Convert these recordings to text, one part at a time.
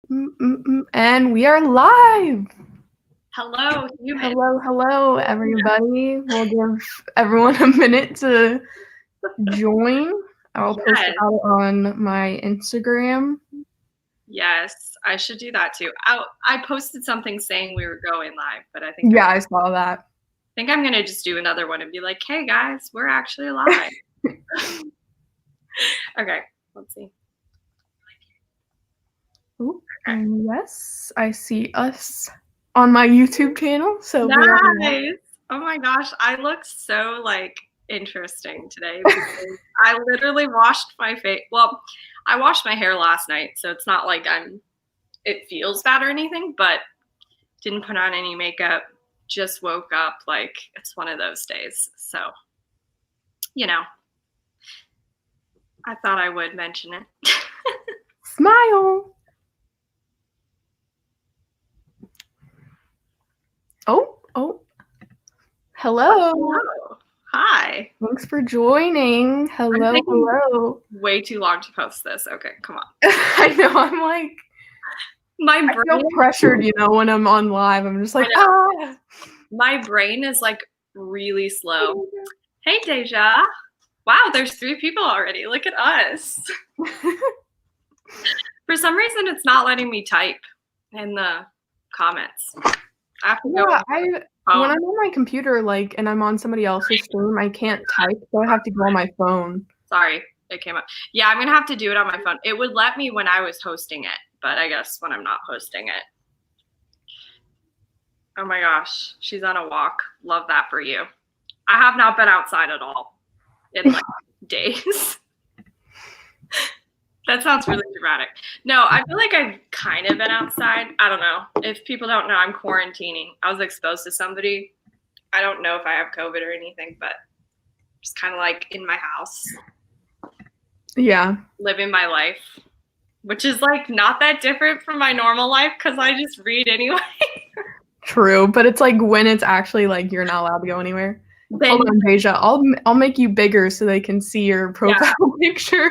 And we are live. Hello, human. Hello, everybody. We'll give everyone a minute to join. I'll post Yes, about it on my Instagram. yes, I should do that too. I posted something saying we were going live, but I think Yeah, I saw that. I'm gonna just do another one and be like, "Hey guys, we're actually live." Okay, let's see. Ooh, Okay. and yes, I see us on my YouTube channel. So we are live. Nice. Oh my gosh, I look so interesting today because I literally washed my face. Well, I washed my hair last night, so it's not like it feels bad or anything, but didn't put on any makeup, just woke up. Like, it's one of those days. So, you know, I thought I would mention it. Smile. Oh. Hello. Hello. Hi. Thanks for joining. I'm taking Hello. way too long to post this. Okay, come on. I know. I'm like, My I feel brain, pressured, when I'm on live. I'm just like, my brain is like really slow. Hey, Deja. Wow, there's 3 people already. Look at us. For some reason, it's not letting me type in the comments. I have to go. When I'm on my computer, and I'm on somebody else's stream, I can't type, so I have to go on my phone. Sorry, it came up. Yeah, I'm gonna have to do it on my phone. It would let me when I was hosting it, but I guess when I'm not hosting it. Oh my gosh, she's on a walk. Love that for you. I have not been outside at all in like days. That sounds really dramatic. No, I feel like I've kind of been outside. I don't know. If people don't know, I'm quarantining. I was exposed to somebody. I don't know if I have COVID or anything, but just kind of like in my house. Yeah. Living my life, which is like not that different from my normal life because I just read anyway. True, but it's like when it's actually like you're not allowed to go anywhere. Then, hold on, Deja. I'll make you bigger so they can see your profile picture.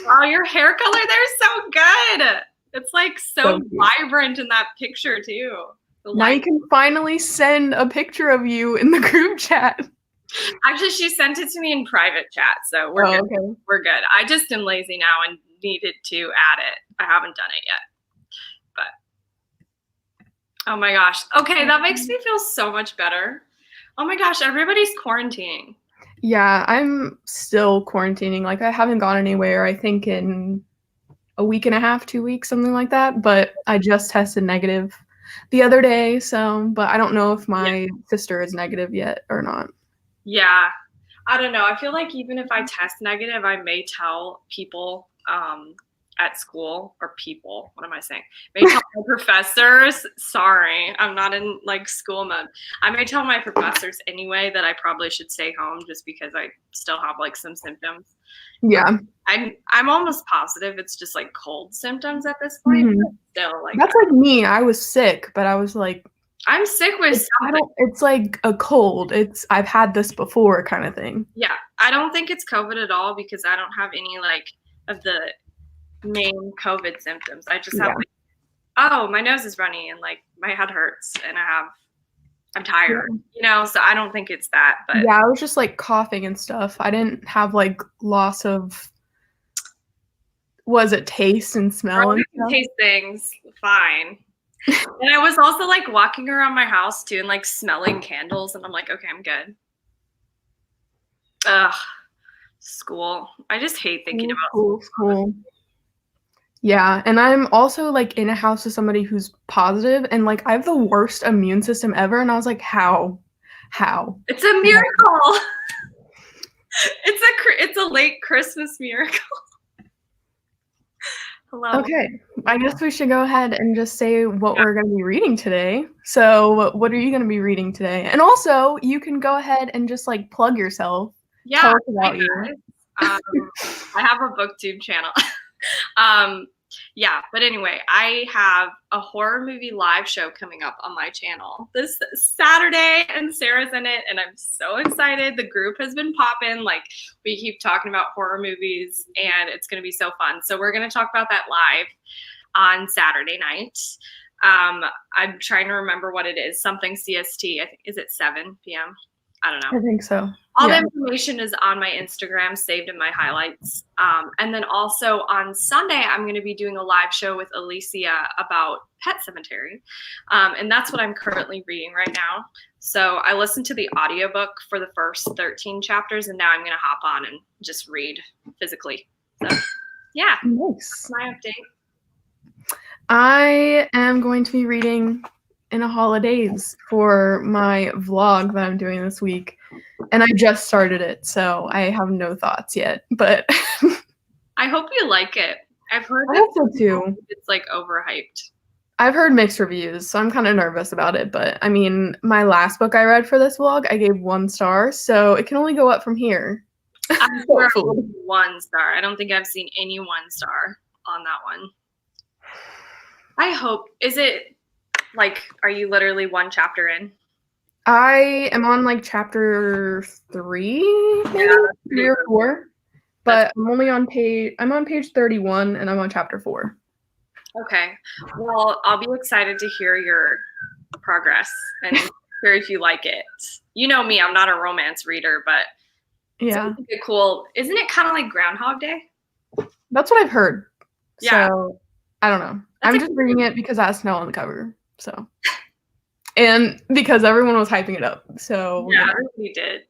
Wow, your hair color there's so good. It's like so vibrant in that picture too. Now you can finally send a picture of you in the group chat. Actually, she sent it to me in private chat, so we're good. Okay. We're good. I just am lazy now and needed to add it. I haven't done it yet. But oh my gosh. Okay, that makes me feel so much better. Oh my gosh, everybody's quarantining. Yeah, I'm still quarantining. Like, I haven't gone anywhere, I think, in a week and a half, 2 weeks, something like that. But I just tested negative the other day. But I don't know if my sister is negative yet or not. Yeah. I don't know. I feel like even if I test negative, I may tell people at school, or people, what am I saying? May tell my professors, sorry, I'm not in like school mode. I may tell my professors anyway that I probably should stay home just because I still have like some symptoms. Yeah. I'm almost positive it's just like cold symptoms at this point. Mm-hmm. Still, like, that's like me. I was sick, but I was like, I'm sick with something. It's like a cold. I've had this before kind of thing. Yeah. I don't think it's COVID at all because I don't have any like of the main COVID symptoms. I just have like, oh, my nose is runny and like my head hurts and I'm tired, so I don't think it's that. But yeah, I was just like coughing and stuff. I didn't have like loss of, was it taste and smell? You can taste things fine. And I was also like walking around my house too and like smelling candles and I'm like, okay, I'm good. Ugh, school. I just hate thinking about school. Yeah, and I'm also like in a house with somebody who's positive, and like I have the worst immune system ever, and I was like, how? It's a miracle. It's a late Christmas miracle. Hello. Okay, I guess we should go ahead and just say what we're going to be reading today. So, what are you going to be reading today? And also, you can go ahead and just like plug yourself. Yeah, tell us about you. I have a booktube channel. Yeah, but anyway, I have a horror movie live show coming up on my channel this Saturday, and Sarah's in it, and I'm so excited. The group has been popping. Like, we keep talking about horror movies, and it's going to be so fun. So we're going to talk about that live. on Saturday night. I'm trying to remember what it is. Something CST. I think, is it 7 p.m.? I don't know. I think so. All Yeah. the information is on my Instagram, saved in my highlights. And then also on Sunday, I'm going to be doing a live show with Alicia about Pet Cemetery. And that's what I'm currently reading right now. So I listened to the audiobook for the first 13 chapters, and now I'm going to hop on and just read physically. So, yeah, Nice. that's my update. I am going to be reading in a holidays for my vlog that I'm doing this week, and I just started it, so I have no thoughts yet, but I hope you like it. I've heard I hope so too. It's like overhyped. I've heard mixed reviews, so I'm kind of nervous about it, but I mean, my last book I read for this vlog, I gave 1 star, so it can only go up from here. I'm sure 1 star. I don't think I've seen any 1 star on that one. I hope. Is it like, are you literally 1 chapter in? I am on like chapter 3, maybe? Yeah, 3 or 4. But I'm on page 31 and I'm on chapter 4. Okay. Well, I'll be excited to hear your progress and hear if you like it. You know me, I'm not a romance reader, but yeah. It's cool. Isn't it kind of like Groundhog Day? That's what I've heard. Yeah. So I don't know. That's I'm just reading it because it has snow on the cover. So and because everyone was hyping it up. So yeah, we did.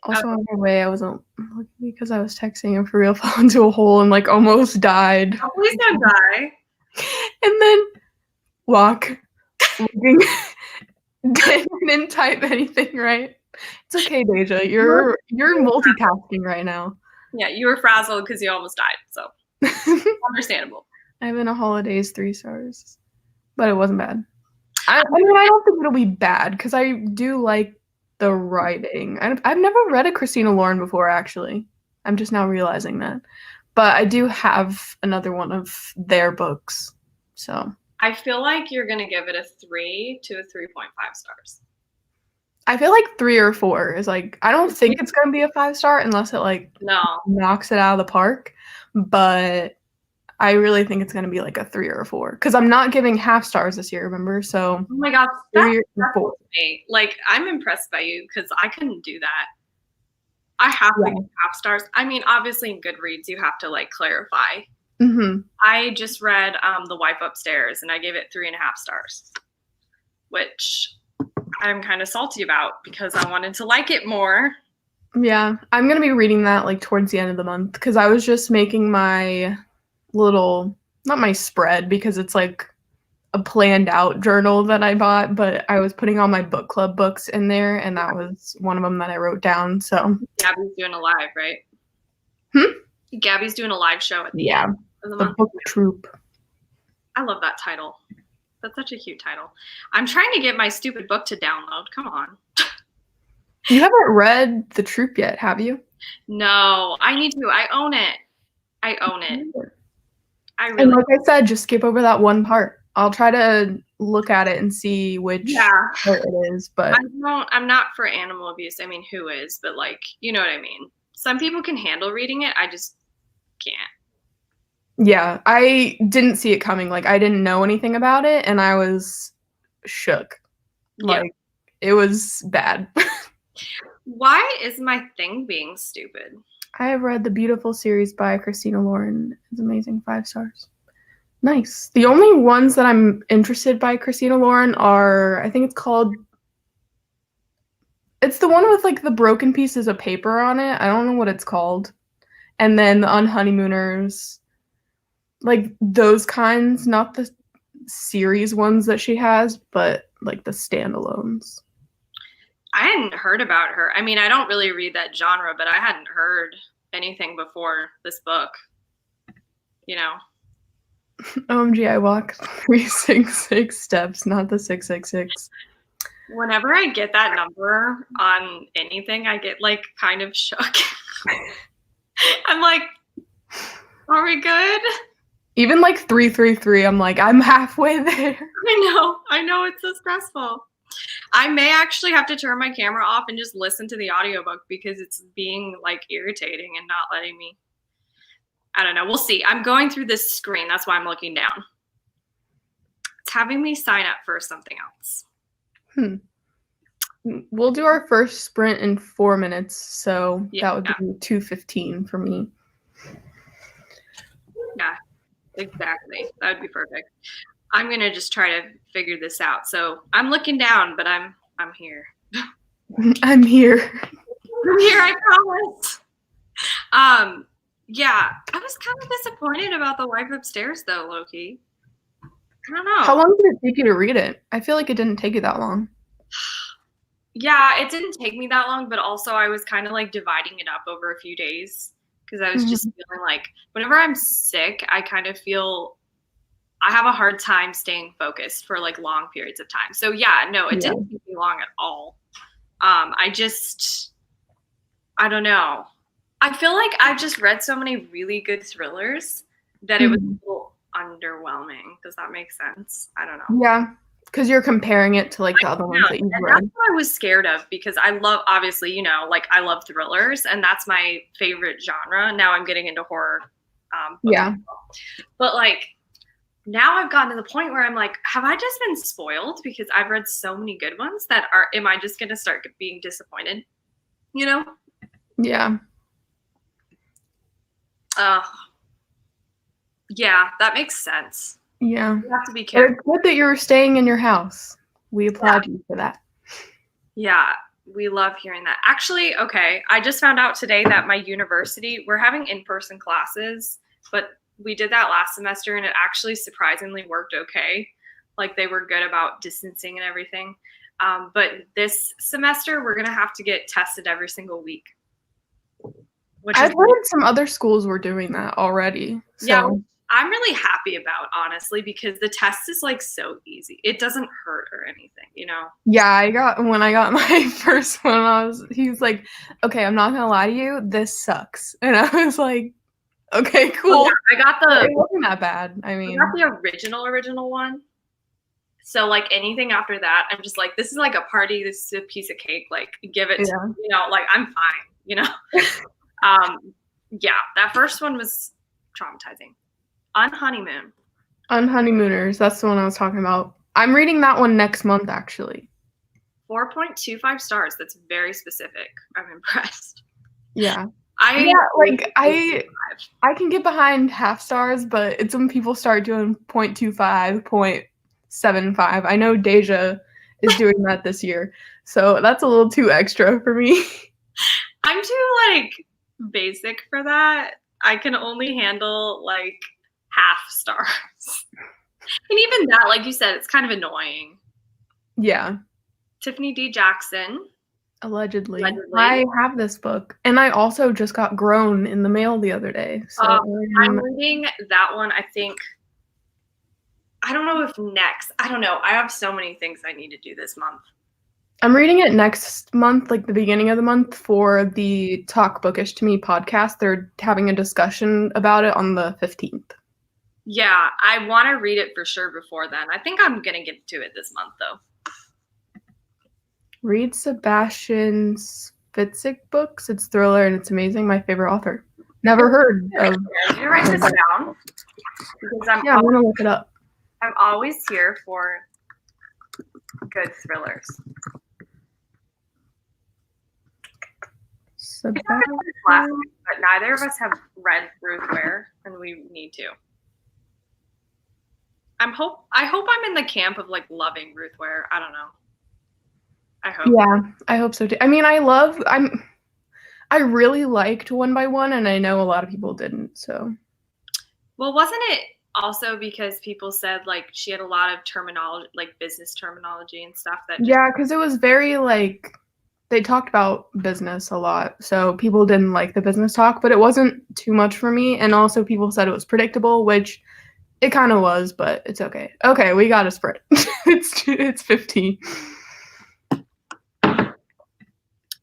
Also on my way, I wasn't looking because I was texting and for real fell into a hole and like almost died. Oh, please don't die. And then looking, didn't type anything right. It's okay, Deja. You're multitasking right now. Yeah, you were frazzled because you almost died, so understandable. I'm in a holidays 3 stars, but it wasn't bad. I mean, I don't think it'll be bad because I do like the writing. I've never read a Christina Lauren before, actually. I'm just now realizing that. But I do have another one of their books, so. I feel like you're going to give it a 3 to a 3.5 stars. I feel like 3 or 4 is like, I don't think it's going to be a 5-star unless it like knocks it out of the park. But I really think it's going to be like a 3 or a 4 because I'm not giving half stars this year, remember? So oh my God, 3 or 4. Like, I'm impressed by you because I couldn't do that. I have to give half stars. I mean, obviously in Goodreads, you have to like clarify. Mm-hmm. I just read The Wife Upstairs and I gave it 3.5 stars, which I'm kind of salty about because I wanted to like it more. Yeah, I'm going to be reading that like towards the end of the month because I was just making my little, not my spread because it's like a planned out journal that I bought, but I was putting all my book club books in there and that was one of them that I wrote down. So Gabby's doing a live, right? Gabby's doing a live show at the end of the month. Book Troop. I love that title. That's such a cute title. I'm trying to get my stupid book to download. Come on. You haven't read The Troop yet, have you? No, I need to. I own it. I own it. And like I said, just skip over that one part. I'll try to look at it and see which part it is, but I'm not for animal abuse. I mean, who is? But like, you know what I mean. Some people can handle reading it. I just can't. Yeah, I didn't see it coming. Like, I didn't know anything about it, and I was shook. Like, it was bad. Why is my thing being stupid? I have read the beautiful series by Christina Lauren. It's amazing. 5 stars. Nice. The only ones that I'm interested by Christina Lauren are, I think it's called, it's the one with like the broken pieces of paper on it. I don't know what it's called. And then the Unhoneymooners, like those kinds, not the series ones that she has, but like the standalones. I hadn't heard about her. I mean, I don't really read that genre, but I hadn't heard anything before this book, you know. OMG, I walk 366 steps, not the 666. Whenever I get that number on anything, I get like kind of shook. I'm like, are we good? Even like 333, I'm like, I'm halfway there. I know, it's so stressful. I may actually have to turn my camera off and just listen to the audiobook because it's being like irritating and not letting me. I don't know. We'll see. I'm going through this screen. That's why I'm looking down. It's having me sign up for something else. We'll do our first sprint in 4 minutes, so Yeah. that would be 2:15 for me. Yeah, exactly. That would be perfect. I'm gonna just try to figure this out. So I'm looking down, but I'm here. I'm here. I'm here, I promise. Yeah, I was kind of disappointed about the wife upstairs though, Loki. I don't know. How long did it take you to read it? I feel like it didn't take you that long. Yeah, it didn't take me that long, but also I was kind of like dividing it up over a few days because I was just feeling like whenever I'm sick, I kind of feel I have a hard time staying focused for like long periods of time. So yeah, no, it didn't take me long at all. I don't know. I feel like I've just read so many really good thrillers that it was a little underwhelming. Does that make sense? I don't know. Yeah, because you're comparing it to like the other ones that you've read. That's what I was scared of because I love, obviously, you know, like I love thrillers and that's my favorite genre. Now I'm getting into horror. Yeah. But like now I've gotten to the point where I'm like, have I just been spoiled because I've read so many good ones that am I just going to start being disappointed? You know? Yeah. Yeah, that makes sense. Yeah. You have to be But careful. it's good that you're staying in your house. We applaud you for that. Yeah, we love hearing that. Actually, okay, I just found out today that my university, we're having in-person classes, but we did that last semester and it actually surprisingly worked okay. Like they were good about distancing and everything. But this semester, we're going to have to get tested every single week. I've heard some other schools were doing that already. So. Yeah, I'm really happy about, honestly, because the test is like so easy. It doesn't hurt or anything, you know? Yeah, when I got my first one, he's like, okay, I'm not gonna lie to you, this sucks. And I was like, okay, cool. Oh, yeah, it wasn't that bad. I mean, I got the original one. So like anything after that, I'm just like, this is like a party, this is a piece of cake, like give it, to, you know, like I'm fine, you know? Yeah, that first one was traumatizing. Unhoneymooners, that's the one I was talking about. I'm reading that one next month, actually. 4.25 stars. That's very specific. I'm impressed. Yeah. I can get behind half stars, but it's when people start doing 0.25, 0.75. I know Deja is doing that this year, so that's a little too extra for me. I'm too like basic for that. I can only handle like half stars. And even that, like you said, it's kind of annoying. Yeah. Tiffany D. Jackson. Allegedly. I have this book. And I also just got Grown in the mail the other day. So I'm reading that one, I think. I don't know if next. I don't know. I have so many things I need to do this month. I'm reading it next month, like the beginning of the month, for the Talk Bookish to Me podcast. They're having a discussion about it on the 15th. Yeah, I want to read it for sure before then. I think I'm going to get to it this month, though. Read Sebastian Fitzek books. It's thriller and it's amazing. My favorite author. Never heard of. Can you write this down? Because I'm going to look it up. I'm always here for good thrillers. But neither of us have read Ruth Ware, and we need to. I hope I'm in the camp of like loving Ruth Ware. I don't know. I hope. Yeah, I hope so too. I mean, I really liked One by One, and I know a lot of people didn't. So. Well, wasn't it also because people said like she had a lot of terminology, like business terminology and stuff that. Yeah, because it was very like. They talked about business a lot, so people didn't like the business talk, but it wasn't too much for me. And also people said it was predictable, which it kind of was, but it's okay. Okay, we got a sprint. It's 15.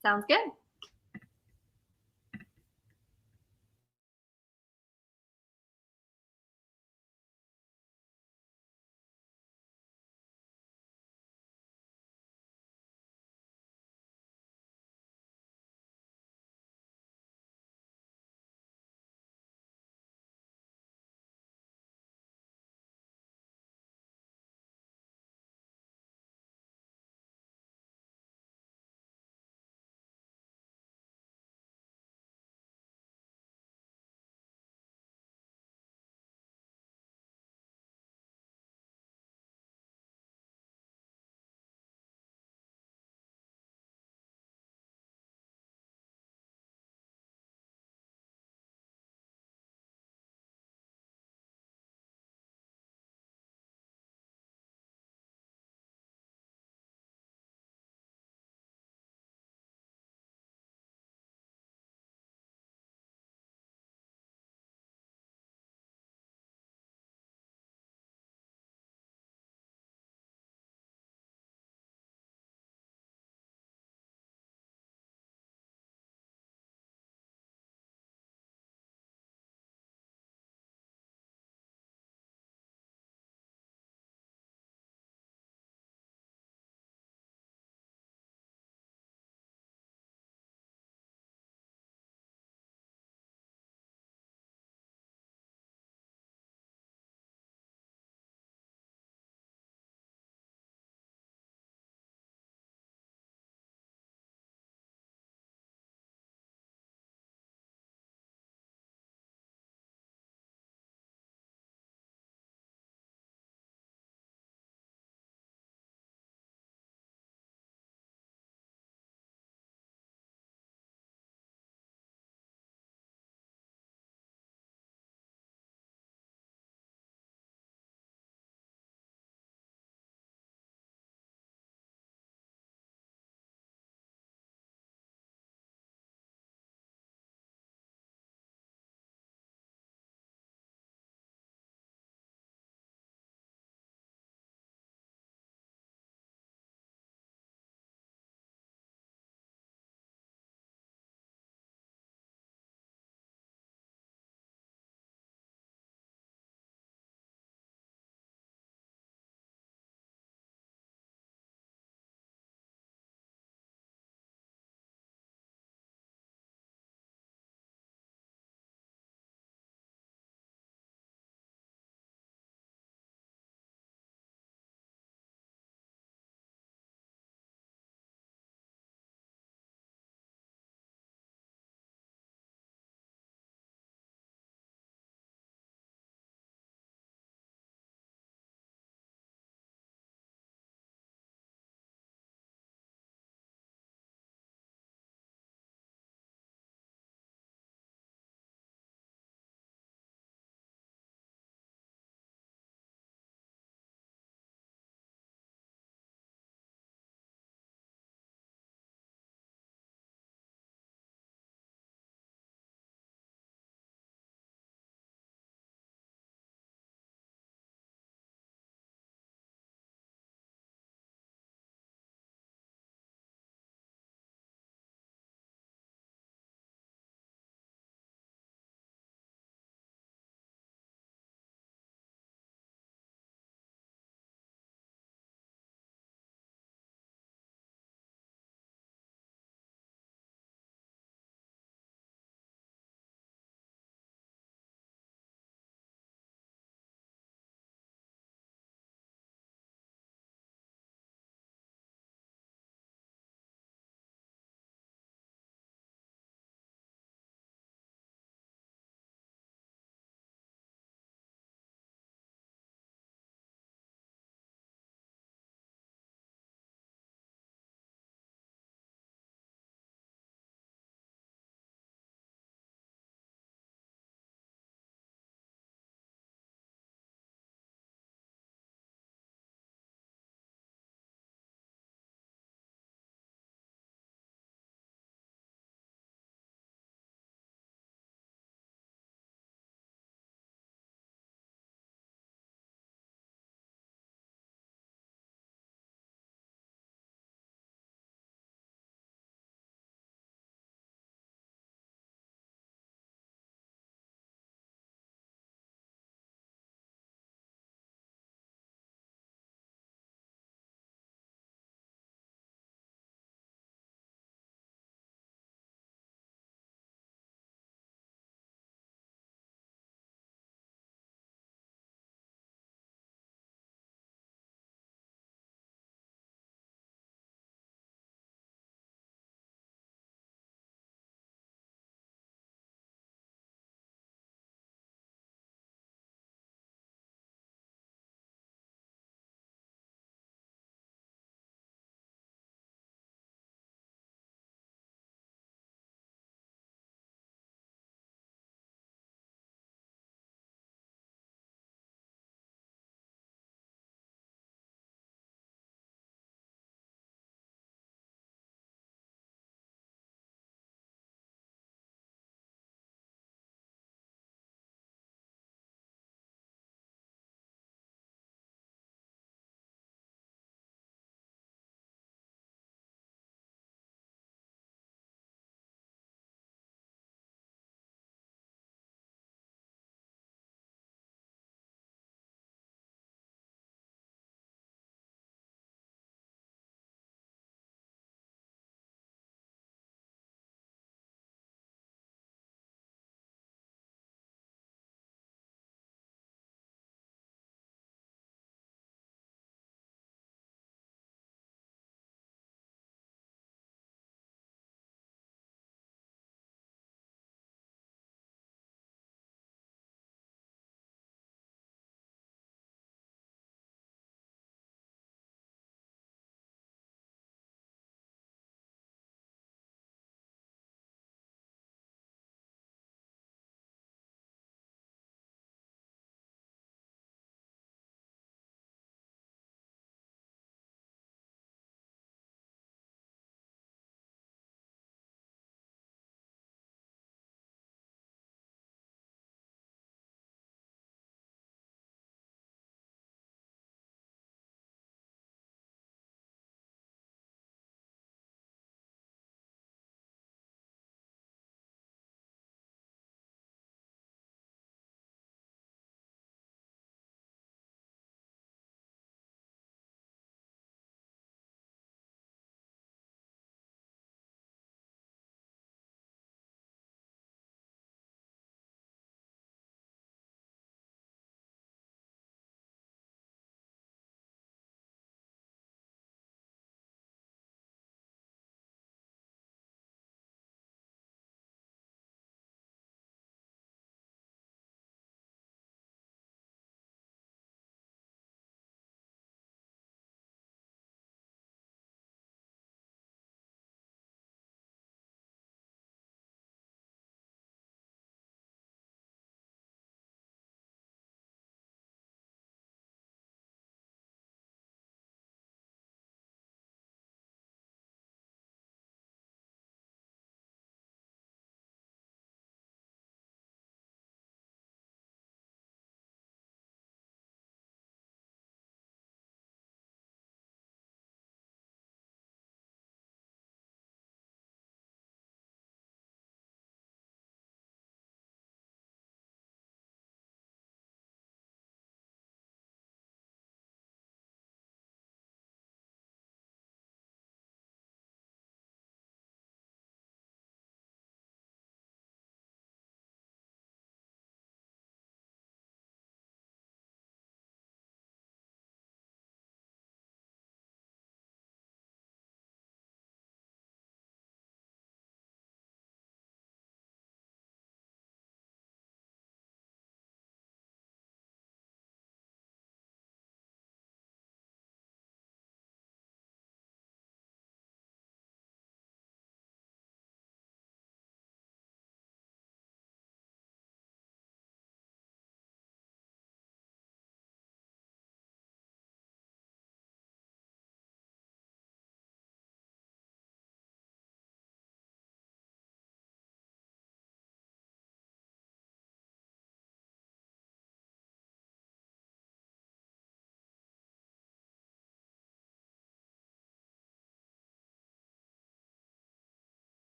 Sounds good.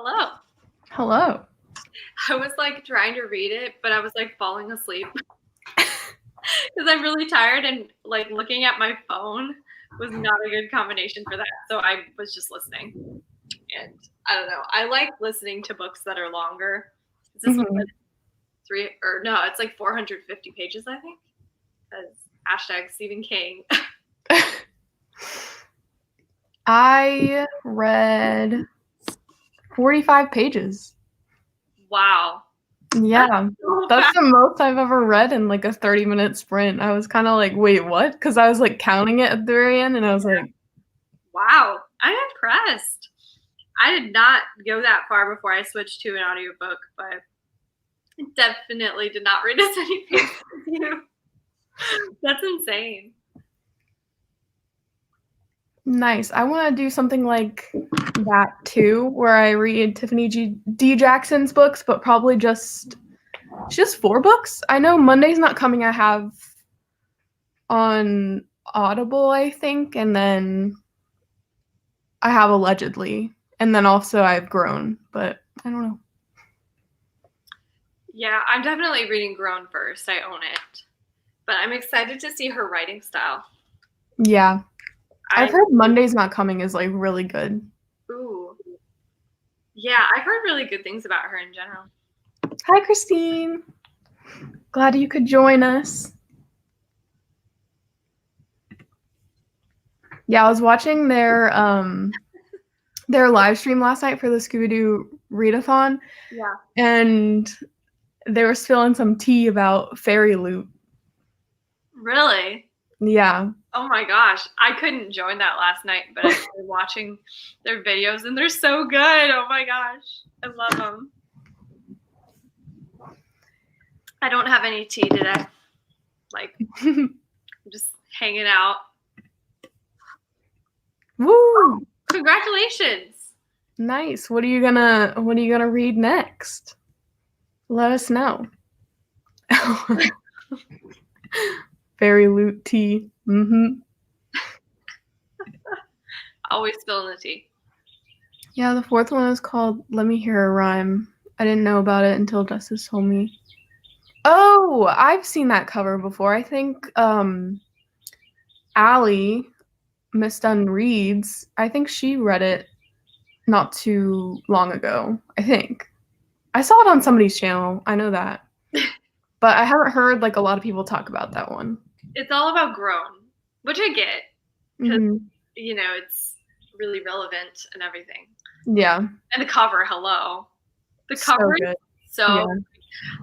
Hello. Hello. I was like trying to read it, but I was like falling asleep because I'm really tired and like looking at my phone was not a good combination for that. So I was just listening. And I don't know. I like listening to books that are longer. Is this one Mhm. it's like 450 pages, I think. Because hashtag Stephen King. I read 45 pages. Wow. Yeah, So that's fast. the most I've ever read in like a 30-minute sprint. I was kind of like, wait, what? Because I was like counting it at the very end and I was like, Wow. I'm impressed. I did not go that far before I switched to an audiobook, but I definitely did not read as many pages as you. That's insane. nice. I want to do something like that too, where I read Tiffany D. Jackson's books, but probably just 4 books. I know Monday's Not Coming I have on Audible, I think, and then I have Allegedly, and then also I've Grown, but I don't know. Yeah, I'm definitely reading Grown first. I own it. But I'm excited to see her writing style. Yeah, I've I heard Monday's Not Coming is like really good. ooh. Yeah, I've heard really good things about her in general. Hi, Christine. Glad you could join us. Yeah, I was watching their live stream last night for the Scooby-Doo readathon, Yeah. and they were spilling some tea about Fairy Loot. Really? Yeah. Oh my gosh. I couldn't join that last night, but I started watching their videos and they're so good. Oh my gosh. I love them. I don't have any tea today. Like, I'm just hanging out. Woo! Congratulations. Nice. What are you gonna read next? Let us know. Fairy Loot tea. Mm-hmm. Always spilling the tea. Yeah, the 4th one is called Let Me Hear a Rhyme. I didn't know about it until Justice told me. Oh, I've seen that cover before. I think Allie, Miss Dunn Reads, I think she read it not too long ago. I think. I saw it on somebody's channel. I know that. But I haven't heard like a lot of people talk about that one. It's all about Grown, which I get because, Mm-hmm. it's really relevant and everything. Yeah. And the cover, hello. The So cover good. is so Yeah.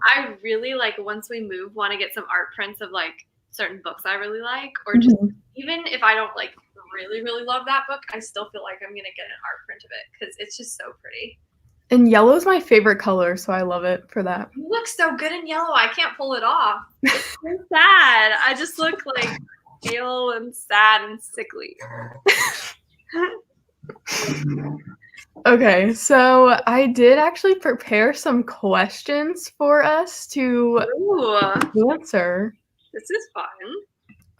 I really like once we move want to get some art prints of like certain books I really like or just Mhm. even if I don't like really really love that book, I still feel like I'm going to get an art print of it cuz it's just so pretty. And yellow's my favorite color, so I love it for that. You look so good in yellow. I can't pull it off. It's so sad. I just look like pale and sad and sickly. Okay, so I did actually prepare some questions for us to Ooh, answer. this is fun.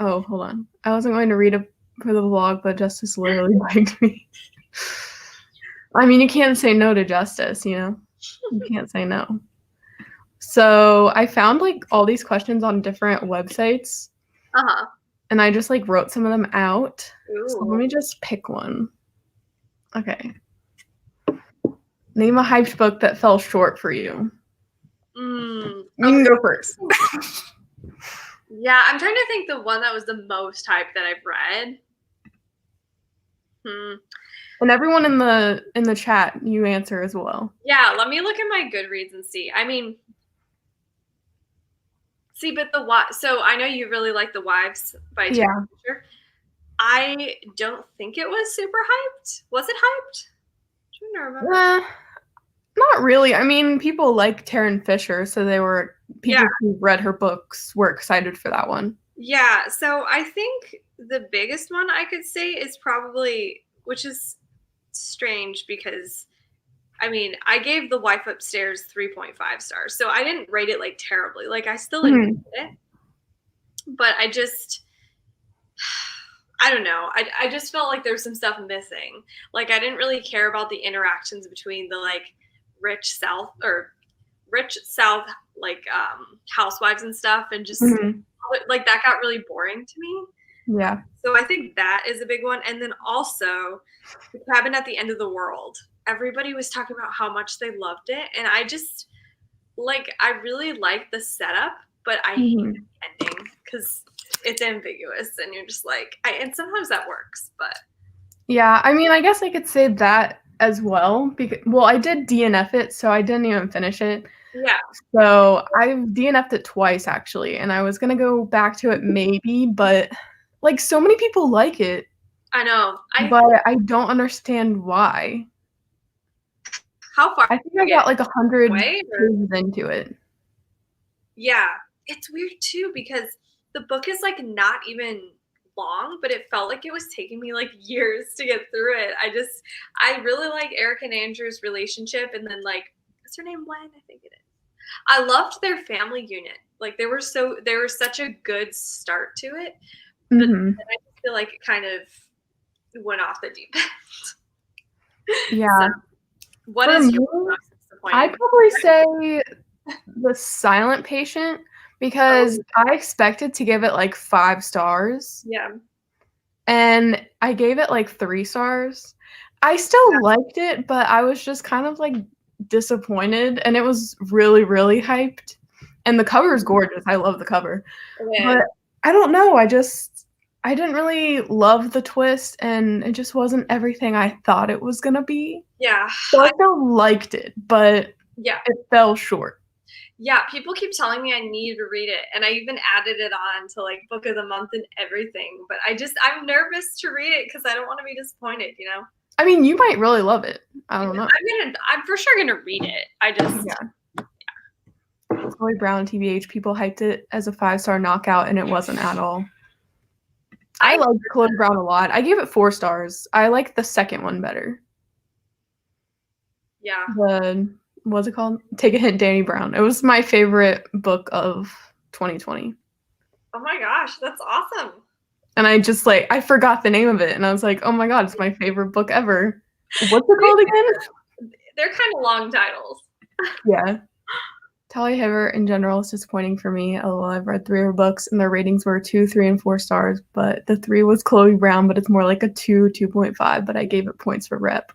Oh, hold on. I wasn't going to read it for the vlog, but Justice literally begged me. I mean, you can't say no to Justice, you know? You can't say no. So I found like all these questions on different websites, Uh-huh. and I just like wrote some of them out. So let Ooh. me just pick one. Okay. Name a hyped book that fell short for you. Mm. You can go first. Yeah, I'm trying to think the one that was the most hype that I've read. And everyone in the chat, you answer as well. Yeah, let me look at my Goodreads and see. I mean, see, but so I know you really like The Wives by Terry Yeah. Fisher. I don't think it was super hyped. Was it hyped? I'm trying to remember. Not really. I mean, people like Taryn Fisher, so people Yeah. who read her books were excited for that one. Yeah, so I think the biggest one I could say is probably, which is strange because I mean, I gave The Wife Upstairs 3.5 stars. So I didn't rate it like terribly. Like I still enjoyed it. But I don't know. I just felt like there's some stuff missing. Like I didn't really care about the interactions between the like rich South or rich South like housewives and stuff, and just Mhm. like that got really boring to me. Yeah. So I think that is a big one. And then also the cabin at the end of the world. Everybody was talking about how much they loved it, and I just like I really like the setup, but I hate Mhm. the ending because it's ambiguous, and you're just like, and sometimes that works, but Yeah, I mean, I guess I could say that as well because well, I did DNF it, so I didn't even finish it. yeah, So I've DNF'd it twice actually, and I was gonna go back to it maybe, but like so many people like it, I know. but I don't understand why. How far I think did I you got get like 100 away? Or, pages into it. yeah, it's weird too because the book is like not even long, but it felt like it was taking me like years to get through it. I really like Eric and Andrew's relationship, and then like, what's her name? Gwen, I think it is. I loved their family unit. Like they were such a good start to it, but Mhm. then I just feel like it kind of went off the deep end. So, Yeah. what For is me, your most I'd disappointing? probably say The Silent Patient because Oh, I expected to give it like 5 stars, yeah, and I gave it like 3 stars. I yeah, still liked it, but I was just kind of like disappointed, and it was really, really hyped. And the cover is gorgeous. I love the cover. okay, But I don't know, I didn't really love the twist, and it just wasn't everything I thought it was gonna be. yeah, So I still liked it, but yeah. it fell short. Yeah, people keep telling me I need to read it, and I even added it on to like book of the month and everything. But I'm nervous to read it because I don't want to be disappointed. You know, I mean, you might really love it. I don't know. I'm for sure gonna read it. I just, Yeah. Chloe Brown, TBH, people hyped it as a 5-star knockout, and it wasn't at all. I I, liked Chloe Brown a lot. I gave it 4 stars. I like the second one better. yeah. The what's it called? Take a Hint, Danny Brown. It was my favorite book of 2020. Oh my gosh, that's awesome. And I just like I forgot the name of it, and I was like, "Oh my god, it's my favorite book ever." What's it called again? They're kind of long titles. Yeah. Talia Hibbert in general is disappointing for me. LOL, I've read 3 of her books, and their ratings were 2, 3, and 4 stars. But the 3 was Chloe Brown, but it's more like a 2, 2.5. But I gave it points for rep.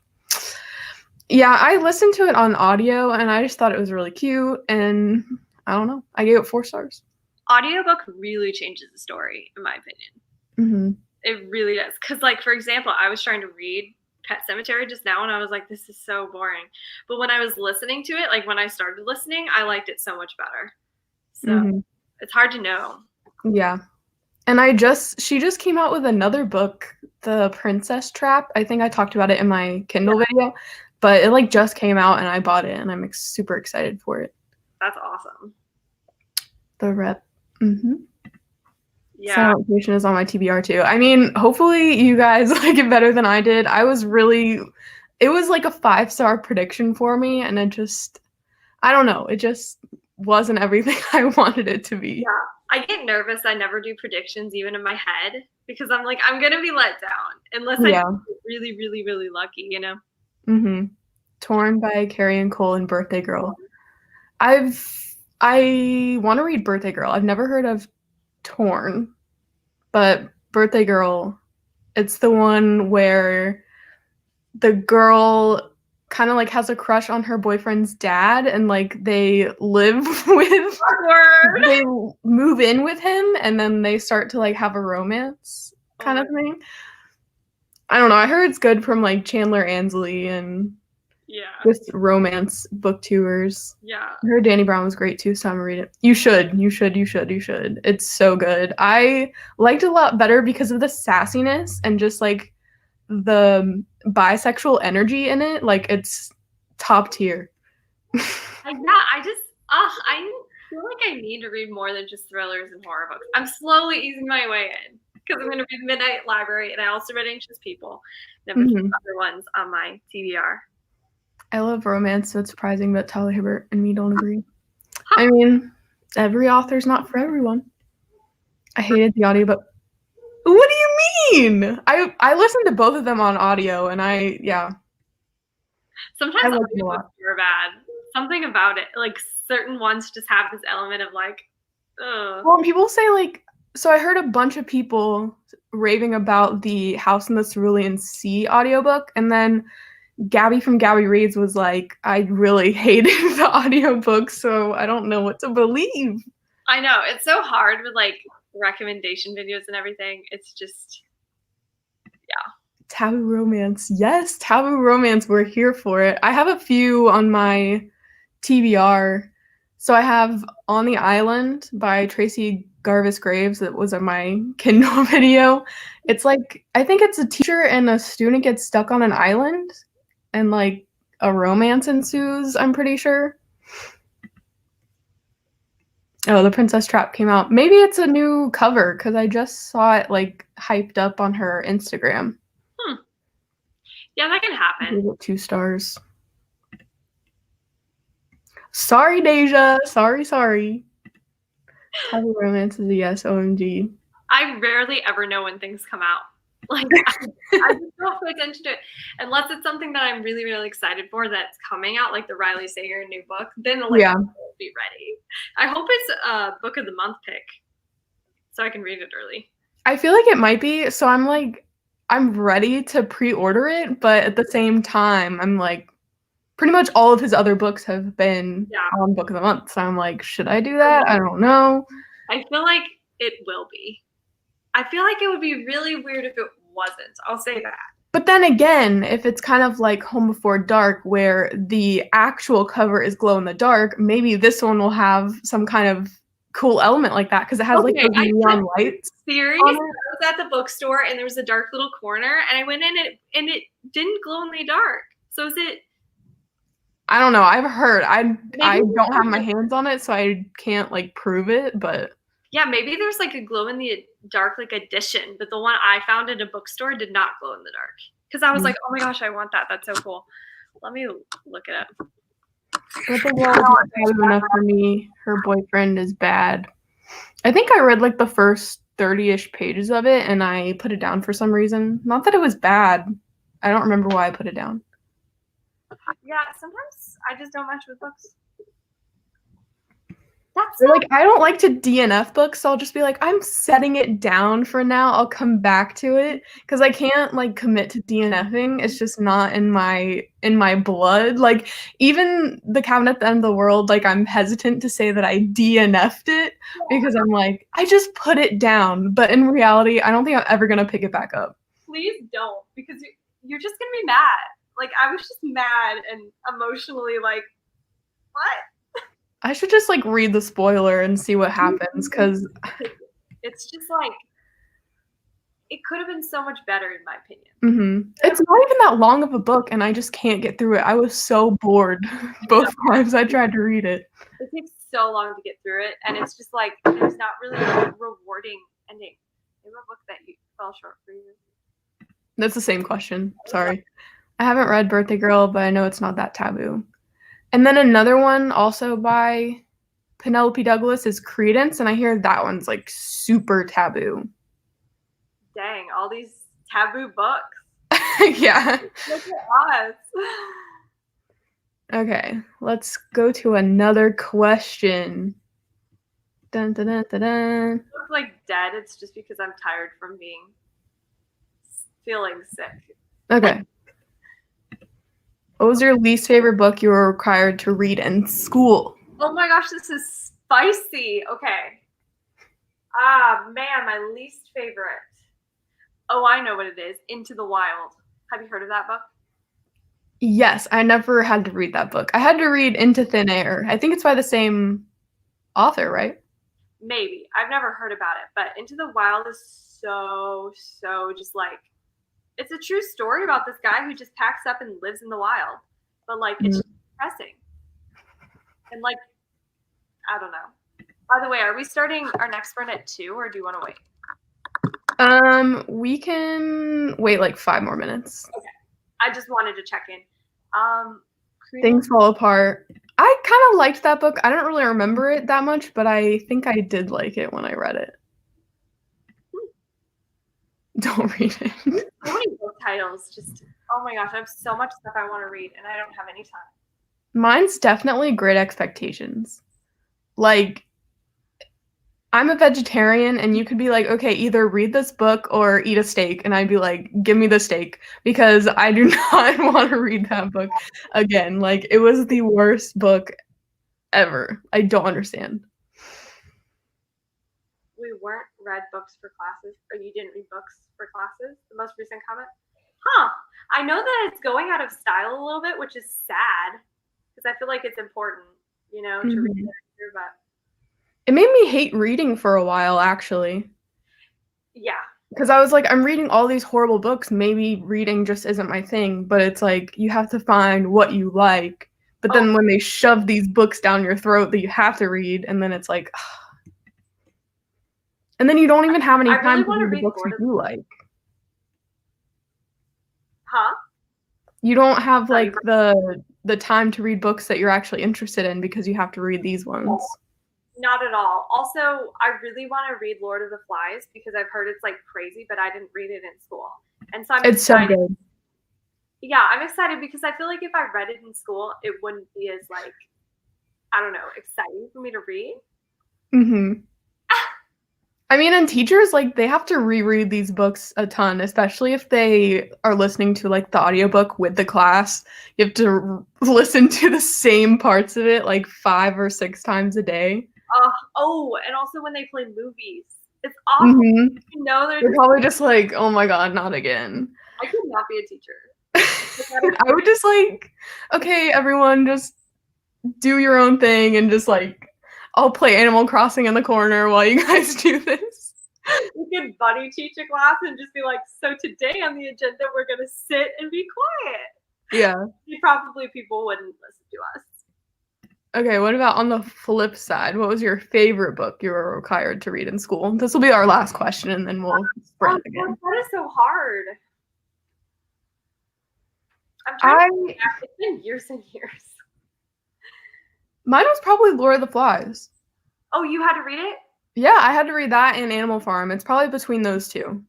Yeah, I listened to it on audio, and I just thought it was really cute. And I don't know, I gave it 4 stars. Audiobook really changes the story, in my opinion. Mm-hmm. It really does. Because, like, for example, I was trying to read Pet Cemetery just now, and I was like, this is so boring. But when I was listening to it, like when I started listening, I liked it so much better. So Mm-hmm. it's hard to know. Yeah. And she just came out with another book, The Princess Trap. I think I talked about it in my Kindle video, but it like just came out and I bought it and I'm super excited for it. That's awesome. The rep. Mm-hmm. Yeah. Silent Patient is on my TBR too. I mean, hopefully you guys like it better than I did. It was like a 5-star prediction for me, and I don't know, it just wasn't everything I wanted it to be. Yeah. I get nervous. I never do predictions even in my head because I'm like, I'm going to be let down unless I Yeah. get really, really, really lucky, you know? Mm-hmm. Torn by Carrie and Cole and Birthday Girl. I want to read Birthday Girl. I've never heard of Torn, but Birthday Girl, it's the one where the girl kind of like has a crush on her boyfriend's dad, and like they live with Awkward. they move in with him, and then they start to like have a romance kind of thing. I don't know. I heard it's good from like Chandler Ansley and Yeah. just romance booktubers. Yeah. I heard Danny Brown was great too, so I'm gonna read it. You should. It's so good. I liked it a lot better because of the sassiness and just like the bisexual energy in it. Like it's top tier. I feel like I need to read more than just thrillers and horror books. I'm slowly easing my way in because I'm going to read Midnight Library, and I also read Anxious People and a few other ones on my TBR. I love romance, so it's surprising that Talia Hibbert and me don't agree. I mean, every author's not for everyone. I hated the audiobook. What do you mean? I listened to both of them on audio, and I Sometimes like them a lot. audiobooks are bad. Something about it, like certain ones just have this element of like, ugh. Well, people say like, so I heard a bunch of people raving about the House in the Cerulean Sea audiobook, and then Gabby from Gabby Reads was like, I really hated the audiobook, so I don't know what to believe. I know, it's so hard with like recommendation videos and everything. It's just, Taboo Romance. Yes, Taboo Romance. We're here for it. I have a few on my TBR. So I have On the Island by Tracy Garvis Graves. That was on my Kindle video. It's like, I think it's a teacher and a student get stuck on an island and like a romance ensues, I'm pretty sure. Oh, The Princess Trap came out. Maybe it's a new cover because I just saw it like hyped up on her Instagram. yeah, that can happen. Give it 2 stars. Sorry, Deja. Sorry. Taboo Romance is a yes, OMG. I rarely ever know when things come out. Like, I just don't pay attention to it unless it's something that I'm really, really excited for that's coming out, like the Riley Sager new book. Then like, Yeah. I'll be ready. I hope it's a book of the month pick, so I can read it early. I feel like it might be. So I'm like, I'm ready to pre-order it, but at the same time, I'm like, pretty much all of his other books have been on Book of the Month. So I'm like, should I do that? I don't know. I feel like it will be. I feel like it would be really weird if it wasn't. I'll say that. But then again, if it's kind of like Home Before Dark, where the actual cover is glow in the dark, maybe this one will have some kind of cool element like that because it has like those neon lights. Serious? I was at the bookstore and there was a dark little corner, and I went in and it didn't glow in the dark. So is it? I don't know. I've heard. I don't have my hands on it, so I can't like prove it. But yeah, maybe there's like a glow in the dark like edition, but the one I found at a bookstore did not glow in the dark. Because I was like, oh my gosh, I want that. That's so cool. Let me look it up. But the world is not taboo enough for me. Her boyfriend is bad. I think I read like the first 30-ish pages of it, and I put it down for some reason. Not that it was bad. I don't remember why I put it down. Yeah, sometimes I just don't match with books. Like, I don't like to DNF books, so I'll just be like, I'm setting it down for now. I'll come back to it because I can't like commit to DNFing. It's just not in my blood. Like even The Cabin at the End of the World, like I'm hesitant to say that I DNF'd it because I'm like, I just put it down. But in reality, I don't think I'm ever gonna pick it back up. Please don't, because you're just gonna be mad. Like I was just mad and emotionally like, what? I should just like read the spoiler and see what happens because it's just like it could have been so much better in my opinion. Mm-hmm. It's not even that long of a book, and I just can't get through it. I was so bored both times I tried to read it. It takes so long to get through it, and it's just like there's not really a rewarding ending. Maybe a book that you fell short for you. That's the same question. Sorry. I haven't read Birthday Girl, but I know it's not that taboo. And then another one also by Penelope Douglas is Credence, and I hear that one's like super taboo. Dang, all these taboo books. Yeah. Look at us. Okay, let's go to another question. Dun, dun, dun, dun, dun. Look like dead. It's just because I'm tired from feeling sick. Okay. What was your least favorite book you were required to read in school? Oh my gosh, this is spicy. Okay. Ah, man, my least favorite. Oh, I know what it is. Into the Wild. Have you heard of that book? Yes, I never had to read that book. I had to read Into Thin Air. I think it's by the same author, right? Maybe. I've never heard about it, but Into the Wild is so just like, it's a true story about this guy who just packs up and lives in the wild. But like, it's just depressing. And like, I don't know. By the way, are we starting our next run at 2 or do you want to wait? We can wait like 5 more minutes. Okay. I just wanted to check in. Things Fall Apart. I kind of liked that book. I don't really remember it that much, but I think I did like it when I read it. Don't read it. So many book titles. Just oh my gosh, I have so much stuff I want to read, and I don't have any time. Mine's definitely Great Expectations. Like, I'm a vegetarian, and you could be like, okay, either read this book or eat a steak, and I'd be like, give me the steak because I do not want to read that book again. Like, it was the worst book ever. I don't understand. We weren't read books for classes, or you didn't read books for classes. The most recent comment. Huh. I know that it's going out of style a little bit, which is sad because I feel like it's important, to read Mhm. literature, but It made me hate reading for a while, actually. yeah. Because I was like, I'm reading all these horrible books. Maybe reading just isn't my thing. But it's like, you have to find what you like. But Oh, then when they shove these books down your throat that you have to read, and then it's like, and then you don't even have any I really time to want to read the read books Lord you of do like. Huh? You don't have Sorry, like the time to read books that you're actually interested in because you have to read these ones. not at all. Also, I really want to read Lord of the Flies because I've heard it's like crazy, but I didn't read it in school. And so I'm It's so excited. good. Yeah, I'm excited because I feel like if I read it in school, it wouldn't be as like, I don't know, exciting for me to read. Hmm. I mean, and teachers, like, they have to reread these books a ton, especially if they are listening to, like, the audiobook with the class. You have to listen to the same parts of it, like, 5 or 6 times a day. Oh, and also when they play movies, it's awful. Mhm. They're They're just, probably just like, "Oh my god, not again." I could not be a teacher. I would just like, "Okay, everyone, just do your own thing and just, like, I'll play Animal Crossing in the corner while you guys do this." We could buddy teach a class and just be like, so today on the agenda, we're going to sit and be quiet. Yeah. Probably people wouldn't listen to us. Okay, what about on the flip side? What was your favorite book you were required to read in school? This will be our last question, and then we'll Oh, sprint again. that is so hard. I'm trying to think I back. It's been years and years. Mine was probably Lord of the Flies. Oh, you had to read it? Yeah, I had to read that and Animal Farm. It's probably between those 2.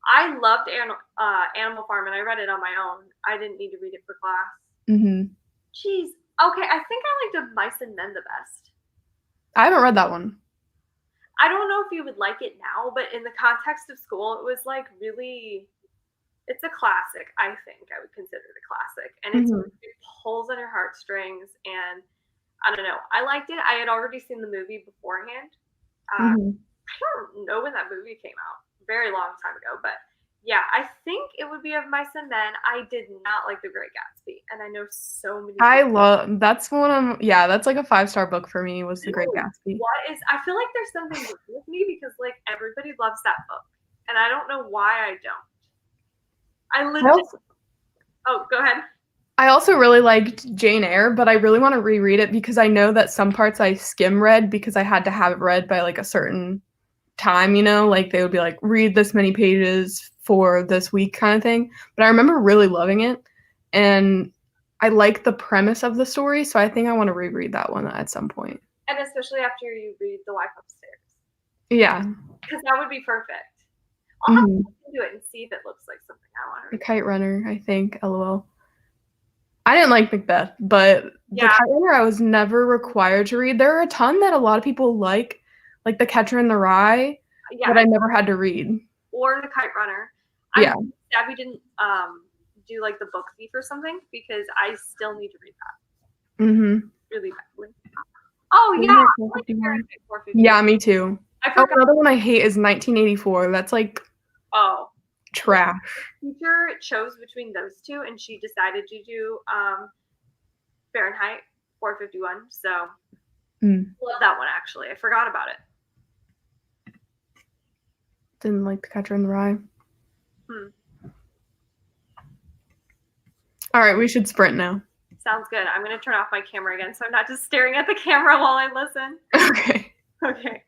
I loved Animal Farm, and I read it on my own. I didn't need to read it for class. Mhm. Jeez. Okay, I think I liked The Mice and Men the best. I haven't read that one. I don't know if you would like it now, but in the context of school, it was like really. It's a classic. I think I would consider it a classic, and Mhm. it pulls on your heartstrings. And I don't know. I liked it. I had already seen the movie beforehand. Mhm. I don't know when that movie came out. Very long time ago, but yeah, I think it would be Of Mice and Men. I did not like The Great Gatsby, and I know so many I people. love that's one of yeah, that's like a 5-star book for me was The Great Gatsby. I feel like there's something wrong with me because like everybody loves that book, and I don't know why I don't. I I legit. also Oh, go ahead. I also really liked Jane Eyre, but I really wanna reread it because I know that some parts I skim read because I had to have it read by, like, a certain time, like, they would be like, "Read this many pages for this week," kinda thing, but I remember really loving it, and I like the premise of the story, so I think I wanna reread that one at some point. And especially after you read The Wife Upstairs, Yeah. because that would be perfect. I'll have to Mhm. look into it and see if it looks like something I want to The read. Kite Runner, I think, LOL. I didn't like Macbeth, but The Yeah, Kite Runner I was never required to read. There are a ton that a lot of people like The Catcher in the Rye, yeah, that I never had to read. or The Kite Runner. I'm Yeah. sad we didn't do like the book thief or something because I still need to read that Mhm. really badly. Oh yeah, Fahrenheit I like the 451. Fahrenheit 451. Yeah, me too. I Oh, forgot. another one I hate is 1984. That's, like, Oh, yeah. trash. Teacher chose between those two, and she decided to do Fahrenheit 451. So Mm. love that one actually. I forgot about it. Didn't like The Catcher in the Rye. Hmm. Alright, we should sprint now. Sounds good. I'm gonna turn off my camera again, so I'm not just staring at the camera while I listen. Okay. Okay.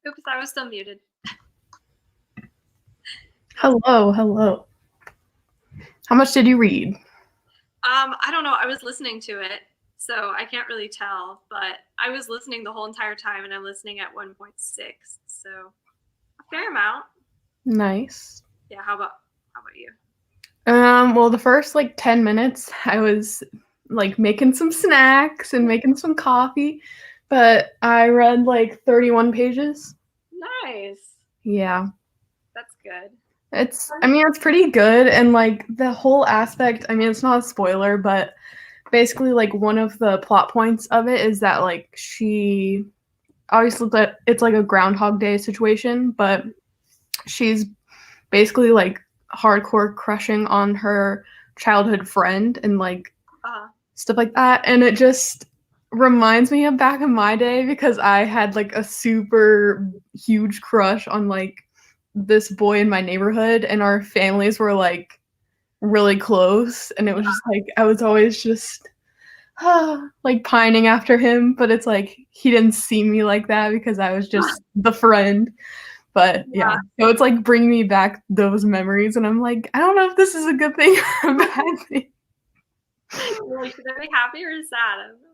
Oops, I was still muted. Hello, hello. How much did you read? I don't know. I was listening to it, so I can't really tell, but I was listening the whole entire time, and I'm listening at 1.6, so a fair amount. Nice. Yeah, how about you? Well, the first like 10 minutes, I was like making some snacks and making some coffee, but I read like 31 pages. Nice. Yeah. That's good. It's pretty good, and like the whole aspect, it's not a spoiler, but basically like one of the plot points of it is that like she obviously that it's like a Groundhog Day situation, but she's basically like hardcore crushing on her childhood friend and like stuff like that, and it just reminds me of back in my day because I had like a super huge crush on like this boy in my neighborhood, and our families were like really close, and it was just like I was always just like pining after him, but it's like he didn't see me like that because I was just the friend. But yeah, so it's like bringing me back those memories, and I'm like, I don't know if this is a good thing or a bad thing. Like, should I be happy or sad? I don't know.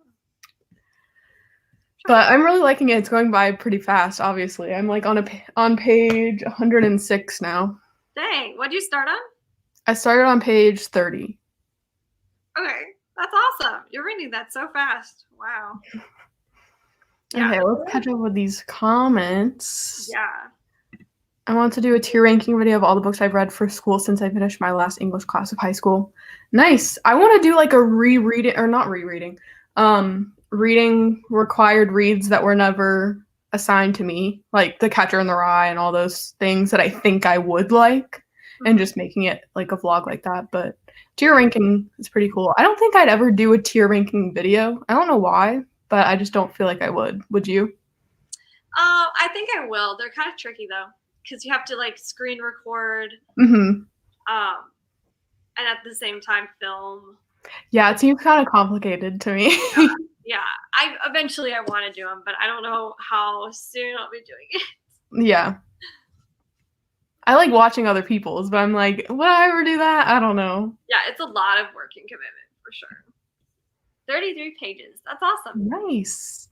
But I'm really liking it. It's going by pretty fast, obviously. I'm like on page 106 now. Dang, what'd you start on? I started on page 30. Okay, that's awesome. You're reading that so fast. Wow. Okay, let's catch up with these comments. Yeah. I want to do a tier ranking video of all the books I've read for school since I finished my last English class of high school. Nice. I want to do like a reading required reads that were never assigned to me, like The Catcher in the Rye and all those things that I think I would like, and just making it like a vlog like that. But tier ranking is pretty cool. I don't think I'd ever do a tier ranking video. I don't know why, but I just don't feel like I would. Would you? I think I will. They're kind of tricky though, because you have to like screen record, and at the same time film. Yeah, it seems kind of complicated to me. Yeah. Eventually I want to do them, but I don't know how soon I'll be doing it. Yeah. I like watching other people's, but I'm like, would I ever do that? I don't know. Yeah, it's a lot of work and commitment for sure. 33 pages. That's awesome. Nice.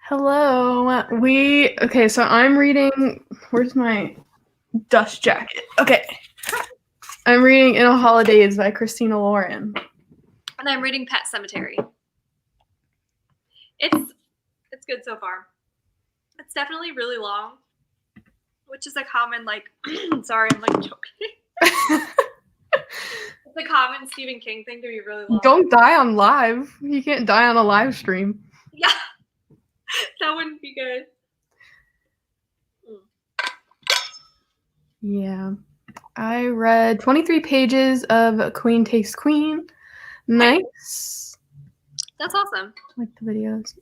Hello. Okay, so I'm reading, where's my dust jacket? Okay. I'm reading In a Holidays by Christina Lauren. And I'm reading Pet Sematary. It's good so far. It's definitely really long, which is a common like sorry, I'm like choking. It's a common Stephen King thing to be really long. Don't die on live. You can't die on a live stream. Yeah. That wouldn't be good. Yeah. I read 23 pages of Queen Takes Queen. Nice. That's awesome. I like the videos.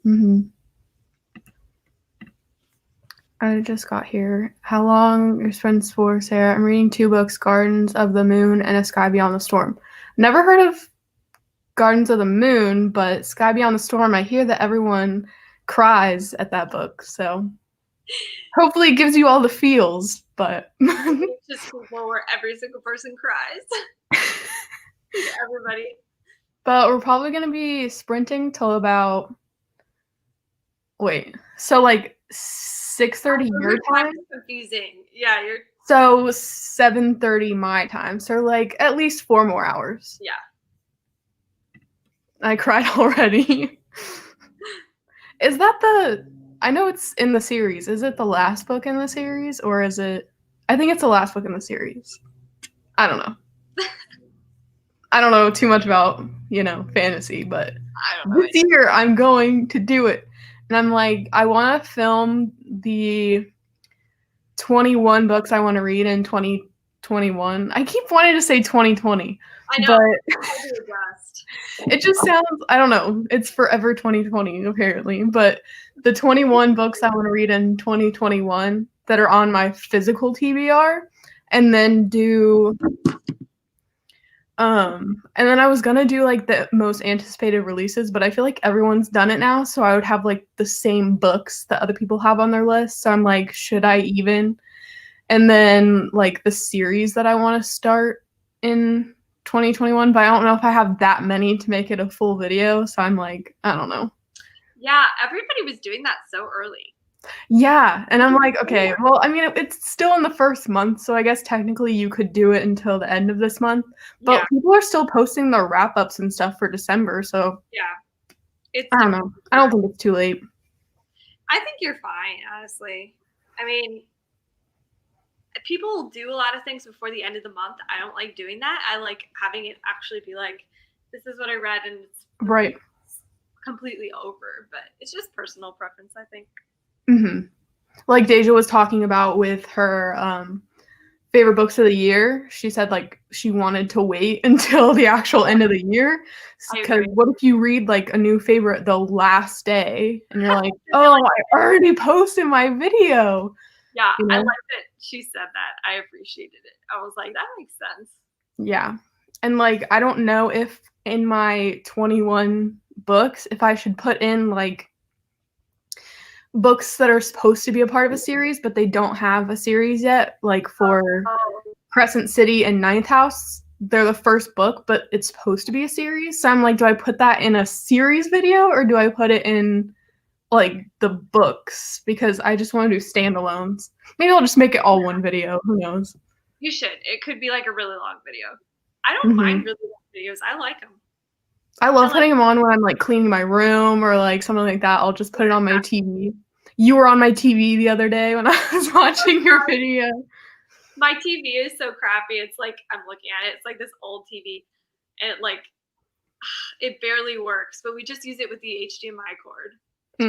I just got here. How long your friends for, Sarah? I'm reading 2 books, Gardens of the Moon and A Sky Beyond the Storm. Never heard of Gardens of the Moon, but Sky Beyond the Storm, I hear that everyone cries at that book, so hopefully it gives you all the feels, but it's just cool where every single person cries. Everybody. But we're probably going to be sprinting till about so like 6:30 your time? Confusing. Yeah, you're so 7:30 my time. So like at least 4 more hours. Yeah. I cried already. Is that I know it's in the series. Is it the last book in the series, or is it? I think it's the last book in the series. I don't know. I don't know too much about, fantasy, but this year I'm going to do it. And I'm like, I want to film the 21 books I want to read in 2021. I keep wanting to say 2020. I know. But it just sounds, I don't know. It's forever 2020, apparently. But the 21 books I want to read in 2021 that are on my physical TBR, and then do And then I was gonna do like the most anticipated releases, but I feel like everyone's done it now, so I would have like the same books that other people have on their list. So I'm like, should I even? And then like the series that I want to start in 2021, but I don't know if I have that many to make it a full video. So I'm like, I don't know. Yeah, everybody was doing that so early. Yeah, and I'm like, okay, well, I mean, it's still in the first month, so I guess technically you could do it until the end of this month. But Yeah, people are still posting their wrap ups and stuff for December, so yeah. It's I don't know. I don't think it's too late. I think you're fine, honestly. I mean, people do a lot of things before the end of the month. I don't like doing that. I like having it actually be like, this is what I read, and it's Right. completely over. But it's just personal preference, I think. Mm-hmm. Like Deja was talking about with her favorite books of the year. She said like she wanted to wait until the actual end of the year because what if you read like a new favorite the last day and you're like, oh, I already posted my video. Yeah, you know? I like that she said that. I appreciated it. I was like, that makes sense. Yeah. And like I don't know if in my 21 books if I should put in like books that are supposed to be a part of a series but they don't have a series yet, like for Crescent City and Ninth House. They're the first book, but it's supposed to be a series. So I'm like, do I put that in a series video or do I put it in like the books? Because I just want to do standalones. Maybe I'll just make it all one video. Who knows? You should. It could be like a really long video. I don't mind really long videos. I like them. I love putting them on when I'm like cleaning my room or like something like that. I'll just put it on my TV. You were on my TV the other day when I was watching your video. My TV is so crappy. It's like I'm looking at it. It's like this old TV, and it barely works. But we just use it with the HDMI cord. So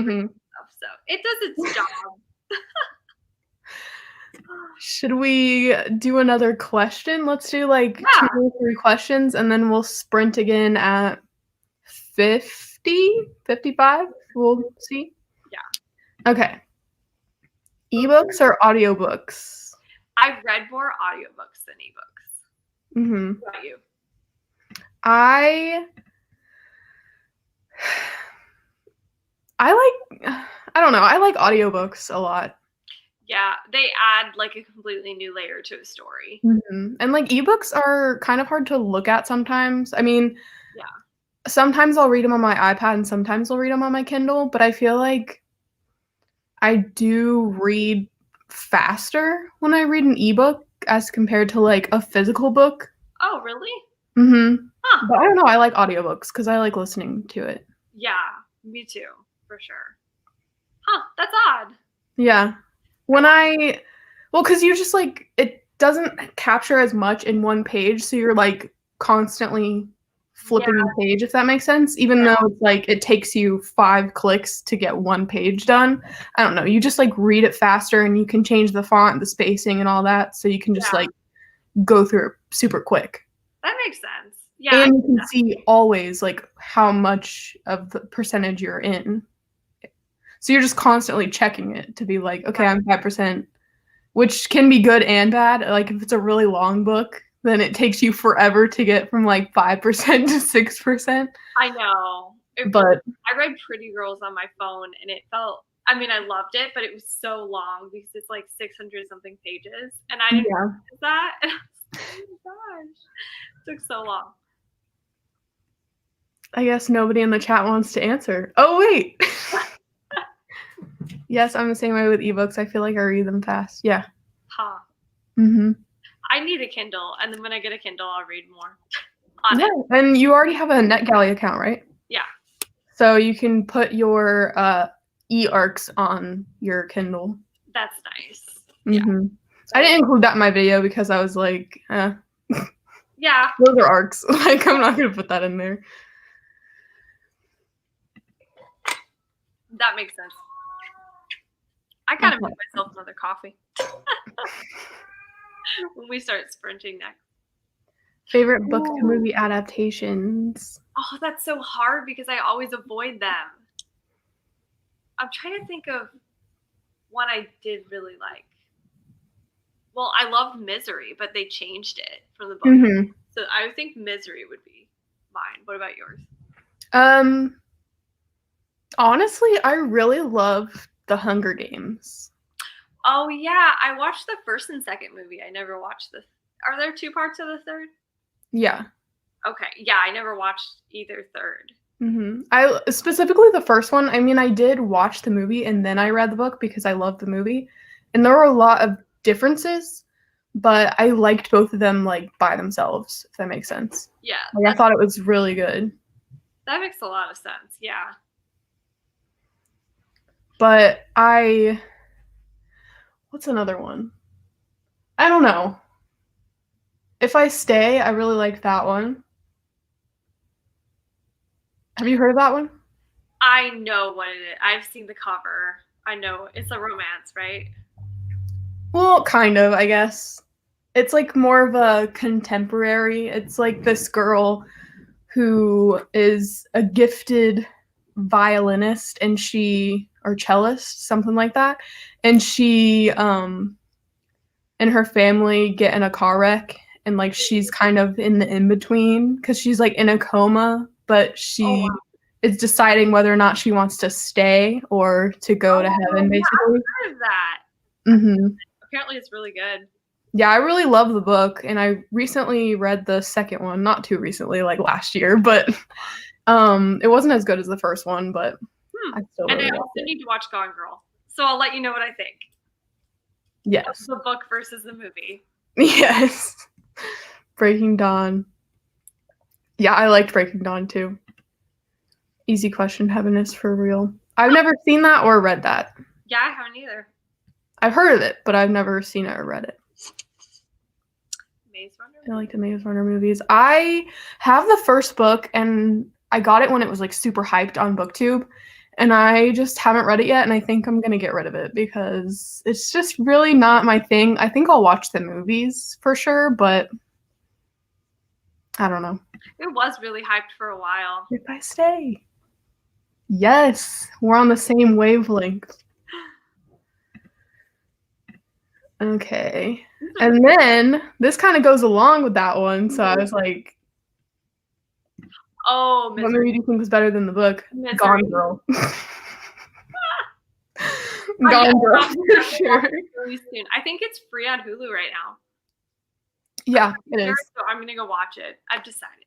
it does its job. Should we do another question? Let's do like 2 or 3 questions and then we'll sprint again at 50, 55. We'll see. Yeah. Okay. Ebooks or audiobooks? I've read more audiobooks than ebooks. What about you? I don't know. I like audiobooks a lot. Yeah, they add like a completely new layer to a story. And like ebooks are kind of hard to look at sometimes. I mean, sometimes I'll read them on my iPad and sometimes I'll read them on my Kindle, but I feel like I do read faster when I read an ebook as compared to like a physical book. Oh, really? Huh. But I don't know. I like audiobooks because I like listening to it. Yeah, me too, for sure. Huh, that's odd. Yeah. Because you just like, it doesn't capture as much in one page, so you're like constantly flipping the page, if that makes sense, even though it's like it takes you 5 clicks to get one page done. I don't know. You just like read it faster and you can change the font, the spacing and all that, so you can just like go through it super quick. That makes sense. Yeah. And you can see always like how much of the percentage you're in. So you're just constantly checking it to be like, okay, I'm 5%, which can be good and bad. Like if it's a really long book, then it takes you forever to get from like 5% to 6%. I know. But I read Pretty Girls on my phone and it felt, I mean, I loved it, but it was so long because it's like 600 something pages. And I didn't realize that. Oh my gosh. It took so long. I guess nobody in the chat wants to answer. Oh, wait. Yes, I'm the same way with ebooks. I feel like I read them fast. Yeah. Huh. I need a Kindle, and then when I get a Kindle, I'll read more. And you already have a NetGalley account, right? Yeah. So you can put your e-arcs on your Kindle. That's nice. Yeah. I didn't include that in my video because I was like, yeah, those are arcs. Like, I'm not gonna put that in there. That makes sense. I gotta make myself another coffee when we start sprinting next. Favorite book to movie adaptations? Oh, that's so hard because I always avoid them. I'm trying to think of one I did really like. Well, I loved Misery, but they changed it from the book. Mm-hmm. So I think Misery would be mine. What about yours? Honestly, I really love The Hunger Games. Oh yeah, I watched the first and second movie. I never watched the. Are there 2 parts of the third? Yeah. Okay, yeah, I never watched either third. Mm-hmm. I specifically the first one. I mean, I did watch the movie and then I read the book because I loved the movie, and there were a lot of differences, but I liked both of them like by themselves. If that makes sense. Yeah, Like I thought it was really good. that makes a lot of sense. Yeah. But what's another one? I don't know. If I Stay, I really like that one. Have you heard of that one? I know what it is. I've seen the cover. I know it's a romance, right? Well, kind of, I guess. It's like more of a contemporary. It's like this girl who is a gifted violinist or cellist, something like that. And she and her family get in a car wreck, and like she's kind of in the in between because she's like in a coma, but she is deciding whether or not she wants to stay or to go to heaven, basically. I've heard of that. Mm-hmm. Apparently, it's really good. Yeah, I really love the book, and I recently read the second one. Not too recently, like last year, but it wasn't as good as the first one, but I still really And I liked also it. need to watch Gone Girl, so I'll let you know what I think. Yes. The book versus the movie. Yes. Breaking Dawn. Yeah, I liked Breaking Dawn too. Easy Question, Heaven is for Real. I've never seen that or read that. Yeah, I haven't either. I've heard of it, but I've never seen it or read it. Maze Runner? I like the Maze Runner movies. I have the first book, and I got it when it was like super hyped on BookTube, and I just haven't read it yet, and I think I'm gonna get rid of it because it's just really not my thing. I think I'll watch the movies for sure, but I don't know. It was really hyped for a while. If I Stay. Yes, we're on the same wavelength. Okay. And then this kind of goes along with that one, so I was like, oh, what movie do you think was better than the book? Misery. Gone Girl. Gone Girl, for sure. Really soon. I think it's free on Hulu right now. Yeah, it is. So I'm gonna go watch it. I've decided.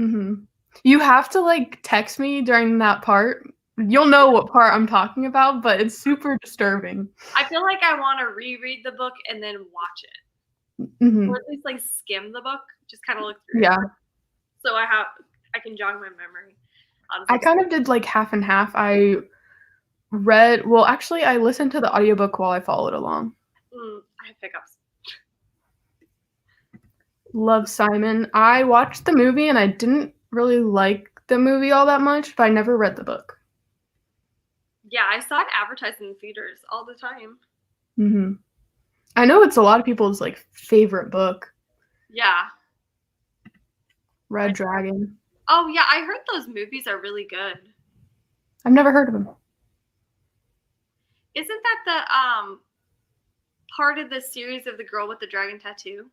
Mm-hmm. You have to like text me during that part. You'll know what part I'm talking about, but it's super disturbing. I feel like I want to reread the book and then watch it, Mm-hmm. or at least like skim the book, just kind of look through. Yeah. it. So I can jog my memory. I kind of did like half and half. I listened to the audiobook while I followed along. I have hiccups. Love Simon. I watched the movie and I didn't really like the movie all that much, but I never read the book. Yeah, I saw it advertised in the theaters all the time. Mm-hmm. I know it's a lot of people's like favorite book. Yeah. Red Dragon. Oh yeah, I heard those movies are really good. I've never heard of them. Isn't that the part of the series of the girl with the dragon tattoo?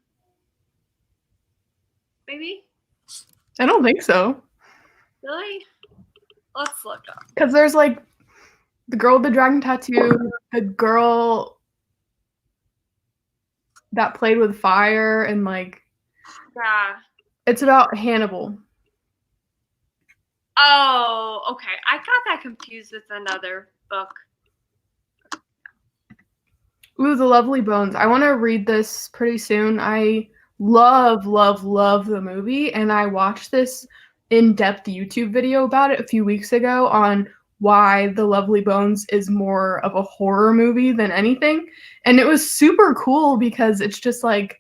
Maybe? I don't think so. Really? Let's look up. Because there's like the girl with the dragon tattoo, the girl that played with fire, and like Yeah. it's about Hannibal. Oh, okay. I got that confused with another book. Ooh, The Lovely Bones. I want to read this pretty soon. I love, love, love the movie, and I watched this in-depth YouTube video about it a few weeks ago on why The Lovely Bones is more of a horror movie than anything. And it was super cool because it's just like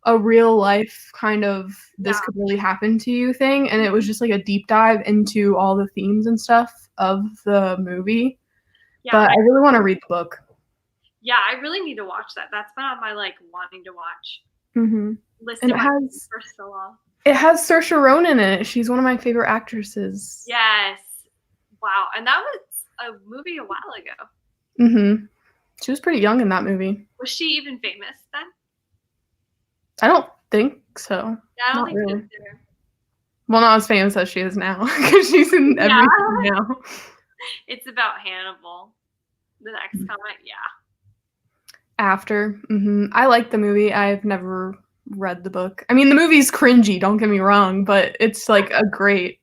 a real life kind of this could really happen to you thing. And it was just like a deep dive into all the themes and stuff of the movie. Yeah. But I really want to read the book. Yeah, I really need to watch that. That's been on my like wanting to watch list. And it has for so long. It has Saoirse Ronan in it. She's one of my favorite actresses. Yes. Wow. And that was a movie a while ago. She was pretty young in that movie. Was she even famous then? I don't think so. Yeah, I don't Not think so really. either. Well, not as famous as she is now, because she's in Yeah. everything now. It's about Hannibal. The next comment, yeah. After, I like the movie. I've never read the book. I mean, the movie's cringy. Don't get me wrong, but it's like a great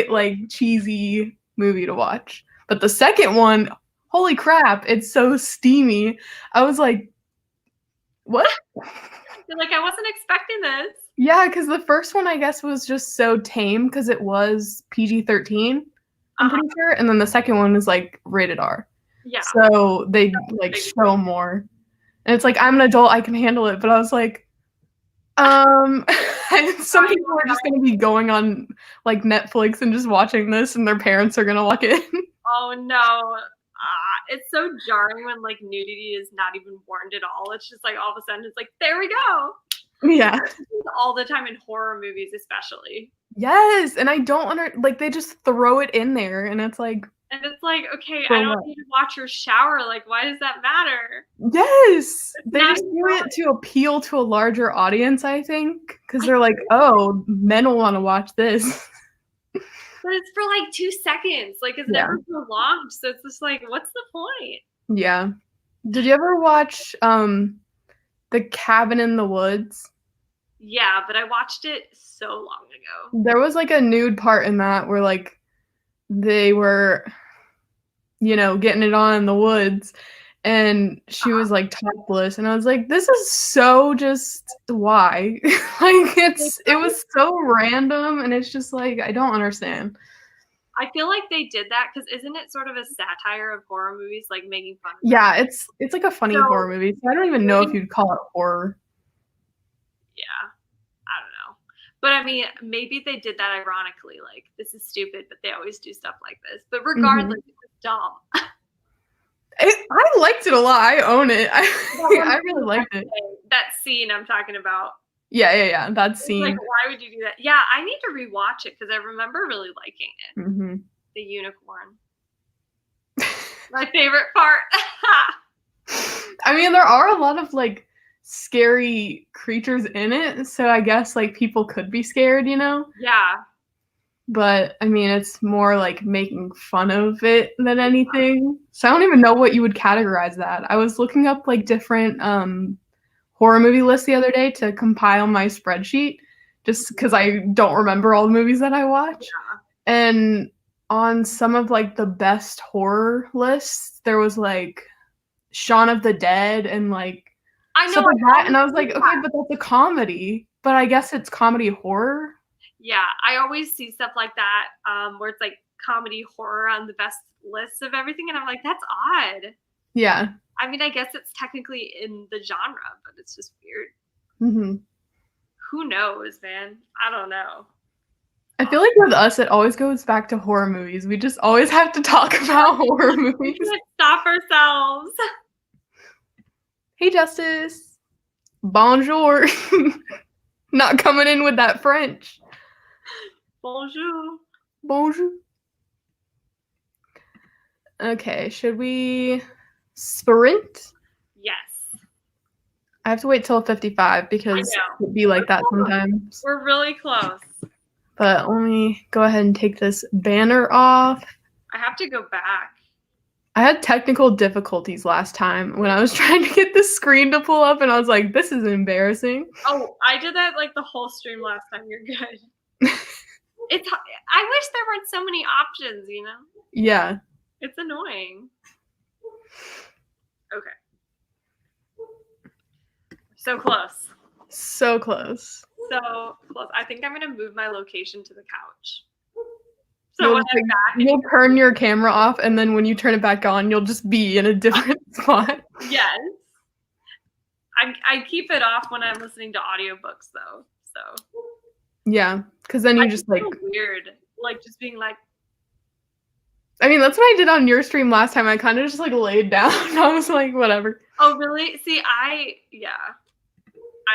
like cheesy movie to watch. But the second one, holy crap! It's so steamy. I was like, what? You're like, I wasn't expecting this. Yeah, because the first one I guess was just so tame because it was PG-13. I'm pretty sure, and then the second one is like rated R. Yeah. So they like show more. And it's like, I'm an adult, I can handle it. But I was like, some people are just gonna be going on like Netflix and just watching this and their parents are gonna walk in. Oh no. It's so jarring when like nudity is not even warned at all. It's just like all of a sudden it's like, there we go. Yeah. All the time in horror movies, especially. Yes. And I don't like they just throw it in there and it's like, and it's like, okay, I don't need to watch your shower. Like, why does that matter? Yes. They just do it to appeal to a larger audience, I think. Because they're like, oh, men will want to watch this. But it's for like 2 seconds. Like, it's never prolonged. So it's just like, what's the point? Yeah. Did you ever watch The Cabin in the Woods? Yeah, but I watched it so long ago. There was like a nude part in that where like they were, getting it on in the woods and she was like topless and I was like, this is so just why? Like it was so random and it's just like, I don't understand. I feel like they did that because isn't it sort of a satire of horror movies, like making fun of Yeah, it's like a funny horror movie. So I don't even know if you'd call it horror. Yeah. I don't know. But I mean, maybe they did that ironically, like, this is stupid, but they always do stuff like this. But regardless, it was dumb. I liked it a lot. I own it. I really liked it. That scene I'm talking about. Yeah. That scene. Like, why would you do that? Yeah, I need to rewatch it because I remember really liking it. Mm-hmm. The unicorn. My favorite part. I mean, there are a lot of like scary creatures in it, so I guess like people could be scared, Yeah. But I mean, it's more like making fun of it than anything. So I don't even know what you would categorize that. I was looking up like different horror movie lists the other day to compile my spreadsheet just because I don't remember all the movies that I watch. Yeah. And on some of like the best horror lists, there was like Shaun of the Dead and like stuff like that. And I was like, okay, but that's a comedy. But I guess it's comedy horror. Yeah, I always see stuff like that where it's like comedy horror on the best lists of everything. And I'm like, that's odd. Yeah. I mean, I guess it's technically in the genre, but it's just weird. Mm-hmm. Who knows, man? I don't know. I feel like with us, it always goes back to horror movies. We just always have to talk about horror movies. We can't stop ourselves. Hey, Justice. Bonjour. Not coming in with that French. Bonjour. Bonjour. Okay, should we sprint? Yes. I have to wait till 55 because it'd be like that sometimes. We're really close. But let me go ahead and take this banner off. I have to go back. I had technical difficulties last time when I was trying to get the screen to pull up and I was like, this is embarrassing. Oh, I did that like the whole stream last time. You're good. I wish there weren't so many options, Yeah. It's annoying. Okay. So close. So close. So close. I think I'm going to move my location to the couch. So when I'm back, you'll turn your camera off, and then when you turn it back on, you'll just be in a different spot. Yes. I keep it off when I'm listening to audiobooks, though. So. Yeah, because then you just like weird, like just being like. I mean, that's what I did on your stream last time. I kind of just like laid down. I was like, whatever. Oh, really? See, I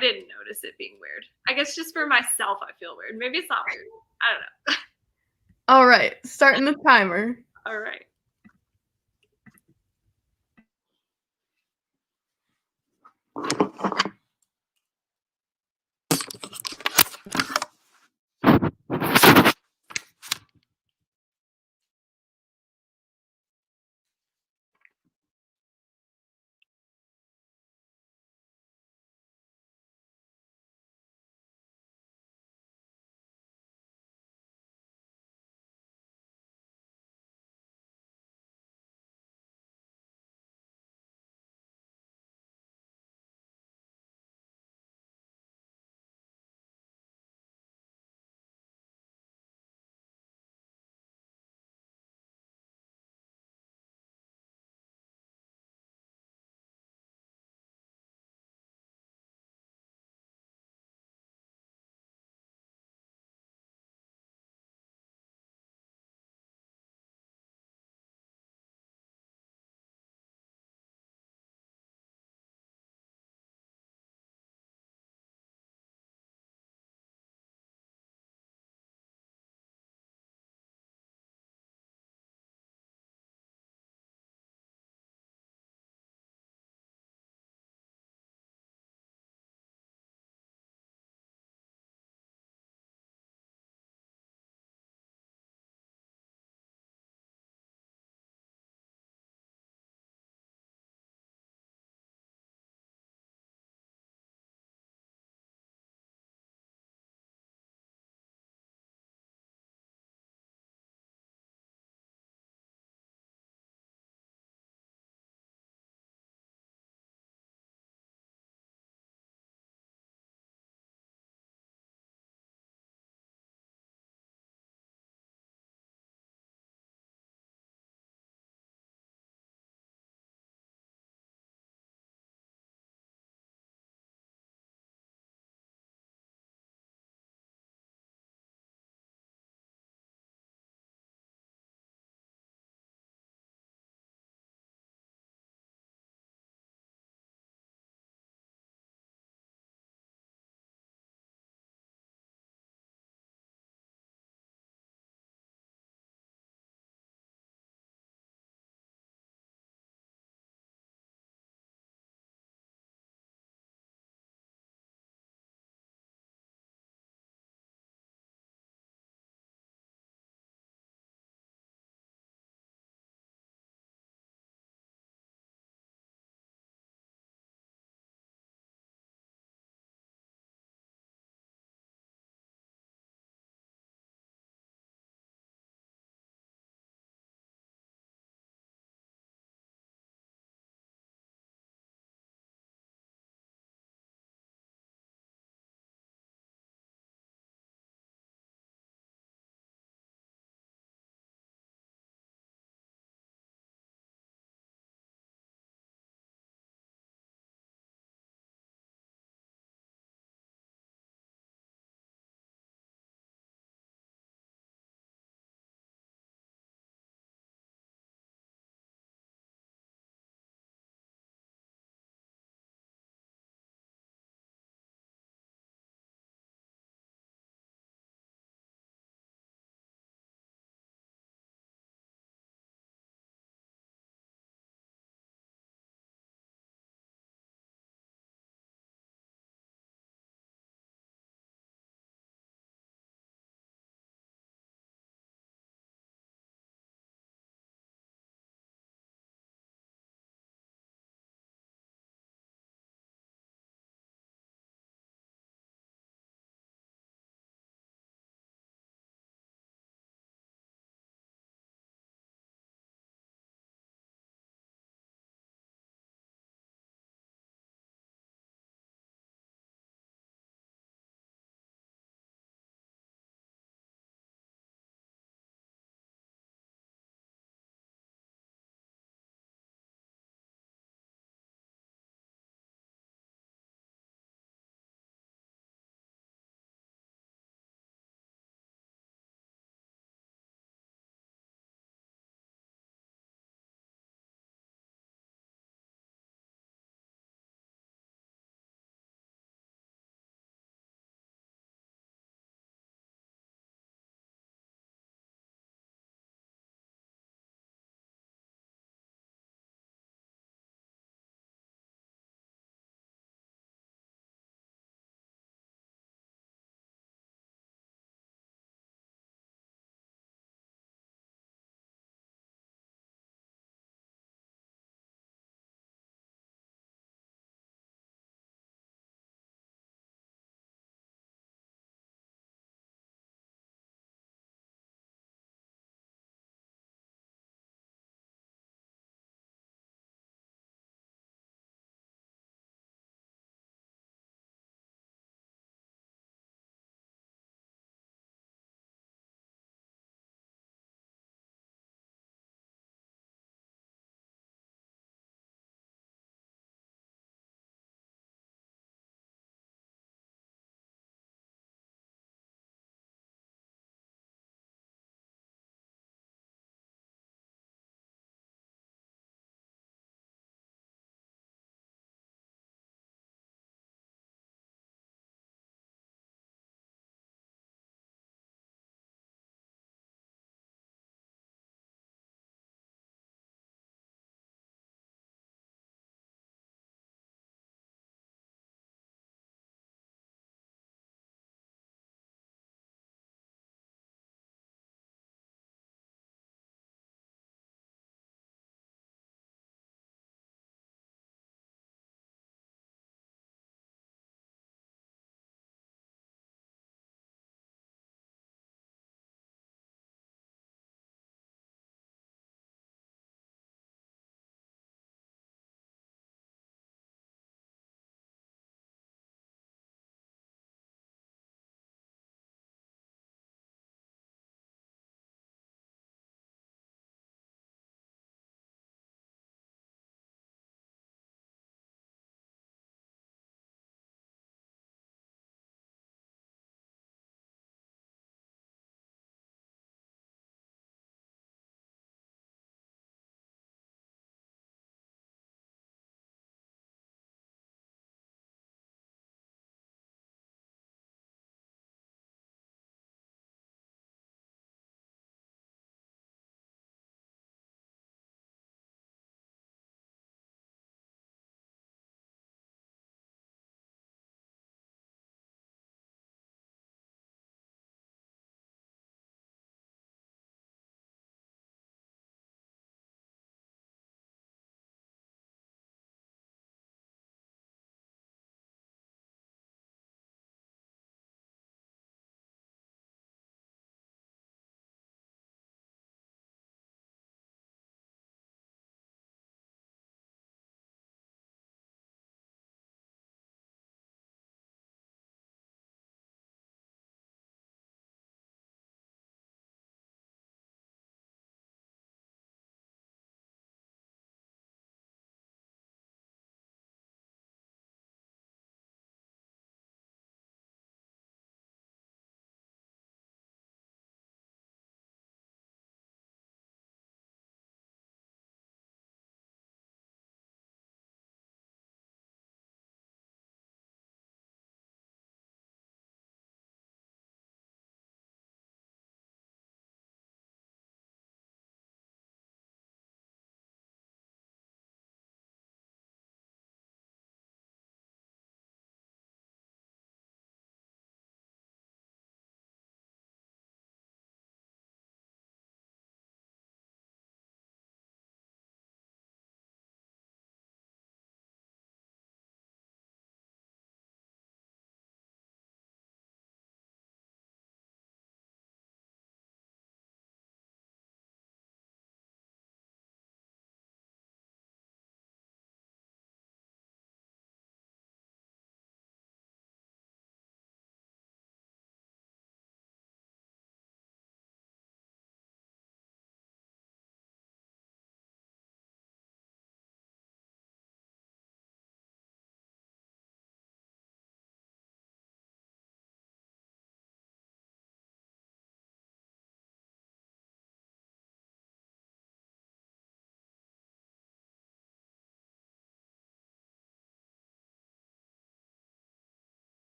didn't notice it being weird. I guess just for myself, I feel weird. Maybe it's not weird. I don't know. All right, starting the timer. All right.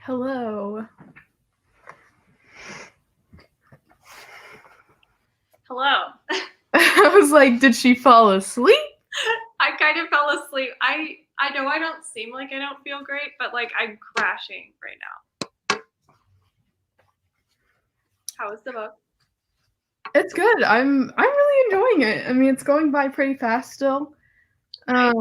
Hello. Hello. I was like, did she fall asleep? I kind of fell asleep. I know I don't seem like I don't feel great, but like I'm crashing right now. How was the book? It's good. I'm really enjoying it. I mean, it's going by pretty fast still. Nice.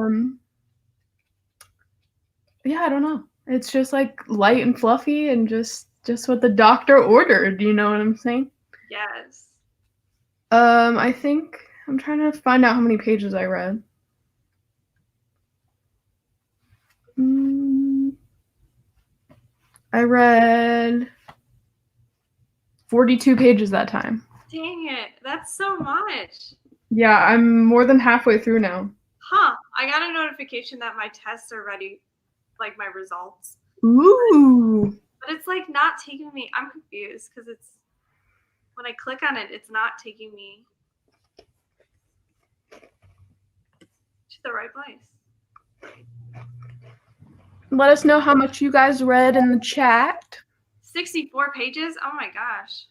Yeah, I don't know. It's just like light and fluffy and just what the doctor ordered, you know what I'm saying? Yes. I think I'm trying to find out how many pages I read. I read 42 pages that time. Dang it. That's so much. Yeah, I'm more than halfway through now. Huh. I got a notification that my tests are ready, like my results. Ooh. But it's like not taking me. I'm confused because it's when I click on it, it's not taking me to the right place. Let us know how much you guys read in the chat. 64 pages? Oh my gosh.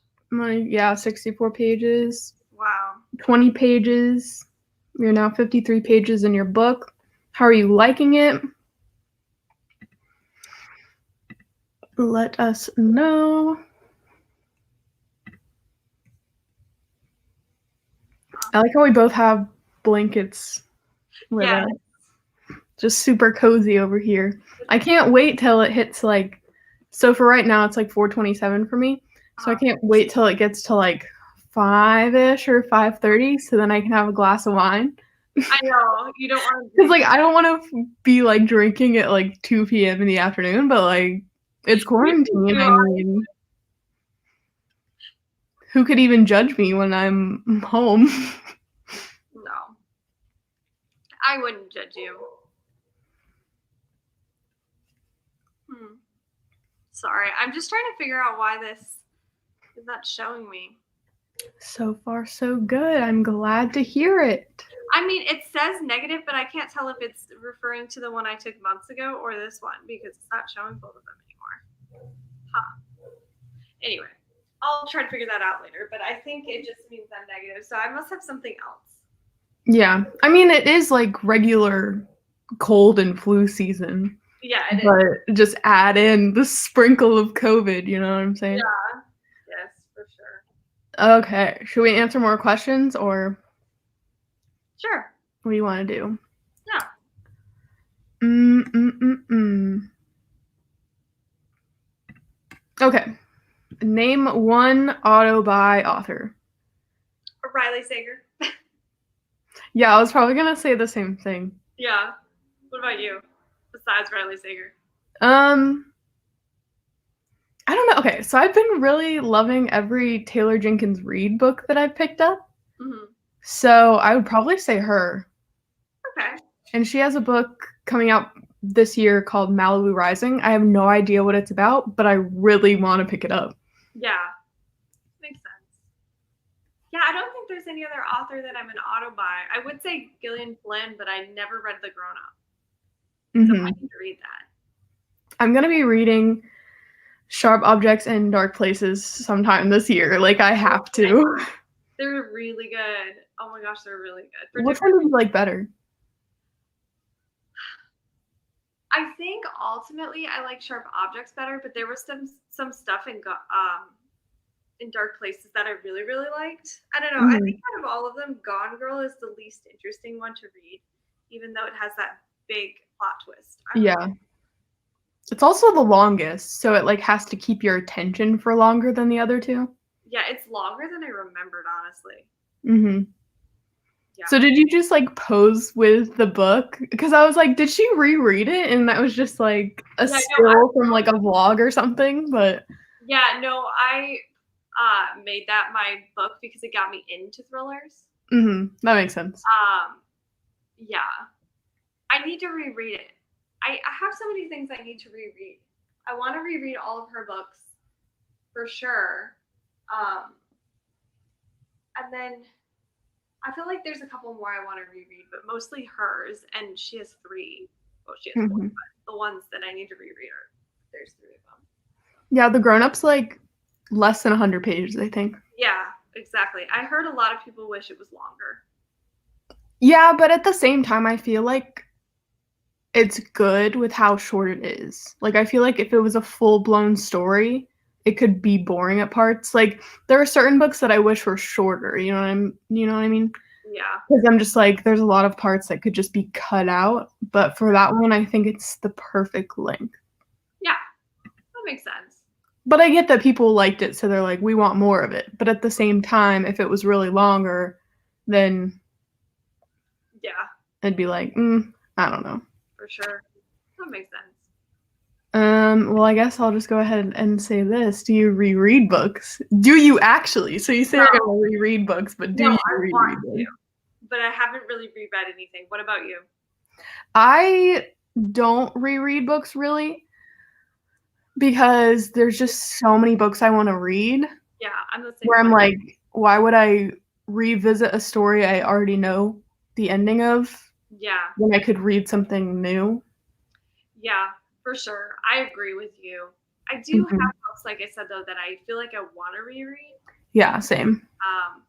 Yeah, 64 pages. Wow. 20 pages. You're now 53 pages in your book. How are you liking it? Let us know. I like how we both have blankets with us. Just super cozy over here. I can't wait till it hits like, so for right now it's like 4:27 for me. So I can't wait till it gets to like 5-ish or 5:30 so then I can have a glass of wine. I know. You don't want to. Because like I don't want to be like drinking at like 2 p.m. in the afternoon, but like it's quarantine. I mean, who could even judge me when I'm home? No. I wouldn't judge you. Sorry. I'm just trying to figure out why this is not showing me. So far, so good. I'm glad to hear it. I mean, it says negative, but I can't tell if it's referring to the one I took months ago or this one because it's not showing both of them anymore. Huh. Anyway, I'll try to figure that out later, but I think it just means I'm negative, so I must have something else. Yeah. I mean, it is like regular cold and flu season. Yeah, it is. But just add in the sprinkle of COVID, you know what I'm saying? Yeah. Yes, for sure. Okay. Should we answer more questions or Sure. what do you want to do? Yeah. Okay. Name one auto-buy author. Riley Sager. Yeah, I was probably gonna say the same thing. Yeah. What about you? Besides Riley Sager. I don't know. Okay, so I've been really loving every Taylor Jenkins Reid book that I've picked up. Mm-hmm. So I would probably say her. Okay. And she has a book coming out this year called Malibu Rising. I have no idea what it's about, but I really want to pick it up. Yeah. Makes sense. Yeah, I don't think there's any other author that I'm an auto buy. I would say Gillian Flynn, but I never read The Grown Up. So I need to read that. I'm going to be reading Sharp Objects in Dark Places sometime this year. Like, I have to. They're really good. Oh my gosh, they're really good. Which one do you like better? I think ultimately I like Sharp Objects better, but there was some stuff in Dark Places that I really, really liked. I don't know. I think out of all of them, Gone Girl is the least interesting one to read, even though it has that big plot twist. Yeah. It's also the longest, so it like has to keep your attention for longer than the other two. Yeah, it's longer than I remembered, honestly. Yeah. So did you just like pose with the book? Because I was like, did she reread it? And that was just like a still from like a vlog or something. But yeah, no, I made that my book because it got me into thrillers. That makes sense. Yeah, I need to reread it. I have so many things I need to reread. I want to reread all of her books for sure. And then I feel like there's a couple more I want to reread, but mostly hers. And she has 3. Well, she has 4, but the ones that I need to reread there's 3 of them. Yeah, the grown-ups like less than 100 pages, I think. Yeah, exactly. I heard a lot of people wish it was longer. Yeah, but at the same time, I feel like it's good with how short it is. Like, I feel like if it was a full-blown story, it could be boring at parts. Like, there are certain books that I wish were shorter, you know what I mean? Yeah. Because I'm just like, there's a lot of parts that could just be cut out, but for that one, I think it's the perfect length. Yeah. That makes sense. But I get that people liked it, so they're like, "We want more of it." But at the same time, if it was really longer, then Yeah, it'd be like, I don't know." for sure. That makes sense. Well, I guess I'll just go ahead and say this. Do you reread books? Do you actually? So you say you're No. gonna reread books, but do No, you I reread want to, them? but I haven't really reread anything. What about you? I don't reread books really because there's just so many books I wanna read Yeah, I'm the same where I'm way. like, why would I revisit a story I already know the ending of Yeah, when I could read something new? yeah, for sure. I agree with you. I do Mhm. have books, like I said, though, that I feel like I want to reread. Yeah, same. Um,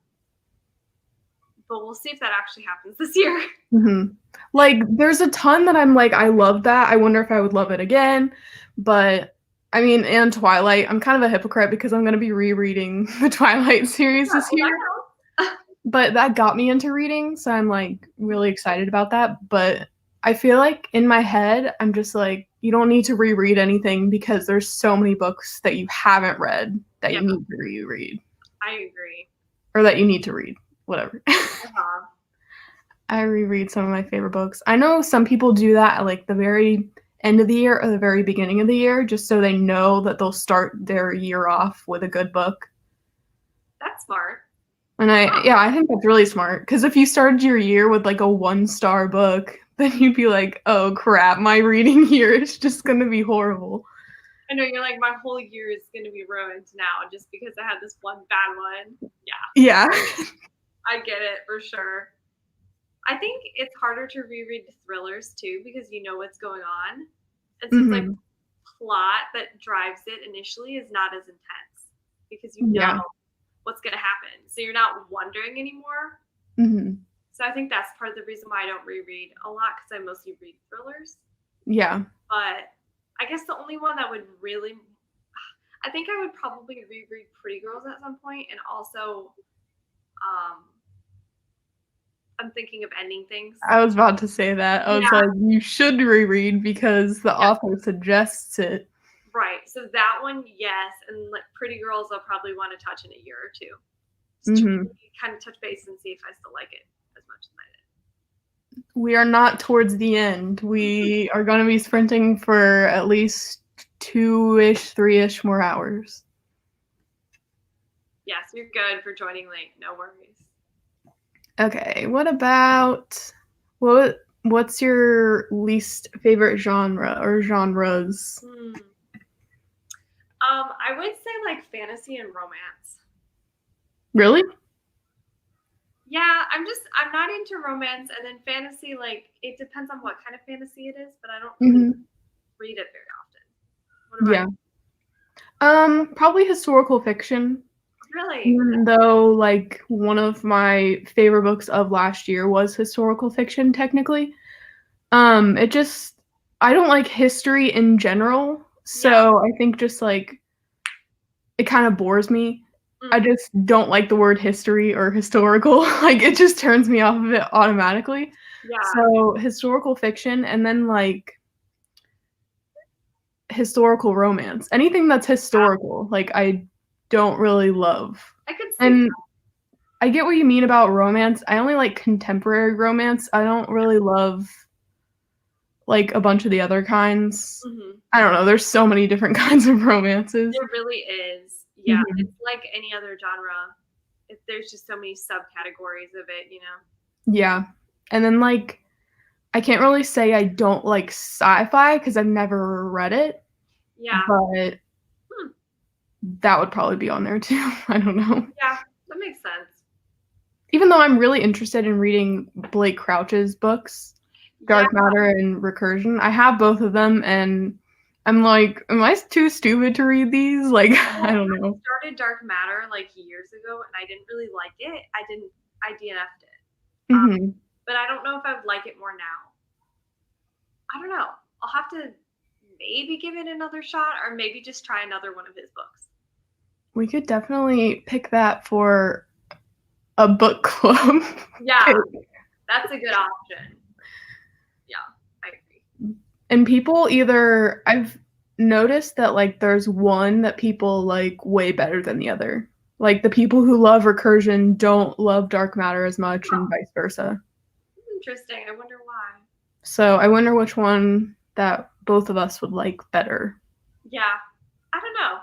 but we'll see if that actually happens this year. Mhm. Like, there's a ton that I'm like, "I love that, I wonder if I would love it again," but, I mean, and Twilight, I'm kind of a hypocrite because I'm gonna be rereading the Twilight series Yeah, this well, that year, counts. but that got me into reading, so I'm, like, really excited about that, but I feel like in my head, I'm just like, "You don't need to reread anything because there's so many books that you haven't read that Yeah, you need to reread, I agree. or that you need to read," whatever. Uh-huh. I reread some of my favorite books. I know some people do that at, like, the very end of the year or the very beginning of the year just so they know that they'll start their year off with a good book. That's smart. And I think that's really smart because if you started your year with, like, a one-star book, then you'd be like, "Oh, crap, my reading year is just gonna be horrible." I know you're like, my whole year is going to be ruined now just because I had this one bad one. Yeah, Yeah. I get it for sure. I think it's harder to reread thrillers too because you know what's going on. And so it's like Mhm. plot that drives it initially is not as intense because you know Yeah. what's going to happen. So you're not wondering anymore. Mhm. So I think that's part of the reason why I don't reread a lot because I mostly read thrillers. Yeah. But I guess the only one that would really, I think I would probably reread Pretty Girls at some point, and also um, I'm thinking of ending things. I was about to say that. I was Yeah, like, "You should reread because the yeah, author suggests it." right. So that one, yes, and like Pretty Girls, I'll probably want to touch in a year or two, just to Mhm. really kind of touch base and see if I still like it as much as I We are not towards the end. did. We are gonna be sprinting for at least 2-ish, 3-ish more hours. Yes, you're good for joining late. No worries. Okay, what about what's your least favorite genre or genres? Hmm. I would say like fantasy and romance. Really? Yeah, I'm not into romance, and then fantasy, like it depends on what kind of fantasy it is, but I don't really Mhm. read it very often. What about Yeah. Probably historical fiction, you? Really? even though, like, one of my favorite books of last year was historical fiction technically. It just I don't like history in general, Yeah. so I think just, like, it kinda bores me. I Mm, just don't like the word history or historical, like, it just turns me off of it automatically. yeah. So, historical fiction and then, like, historical romance. Anything that's historical, like, I don't really love. I could see And that. I get what you mean about romance. I only like contemporary romance. I don't really love, like, a bunch of the other kinds. Hmm. I don't know, there's so many different kinds of romances. It really is. Yeah, Mhm. it's like any other genre. There's just so many subcategories of it, you know. Yeah. And then, like, I can't really say I don't like sci-fi because 'cause I've never read it, Yeah. but Hmm. that would probably be on there too. I don't know. Yeah, that makes sense. Even though I'm really interested in reading Blake Crouch's books, Yeah. Dark Matter and Recursion. I have both of them, and I'm like, am I too stupid to read these? Like, I don't know. I started Dark Matter like years ago, and I didn't really like it. I DNF'd it. Mhm. But I don't know if I would like it more now. I don't know. I'll have to maybe give it another shot, or maybe just try another one of his books. We could definitely pick that for a book club. Yeah, that's a good option. Yeah, I agree. And people either I've noticed that like there's one that people like way better than the other. Like the people who love Recursion don't love Dark Matter as much and vice versa. Interesting. I wonder why. So I wonder which one that both of us would like better. Yeah, I don't know.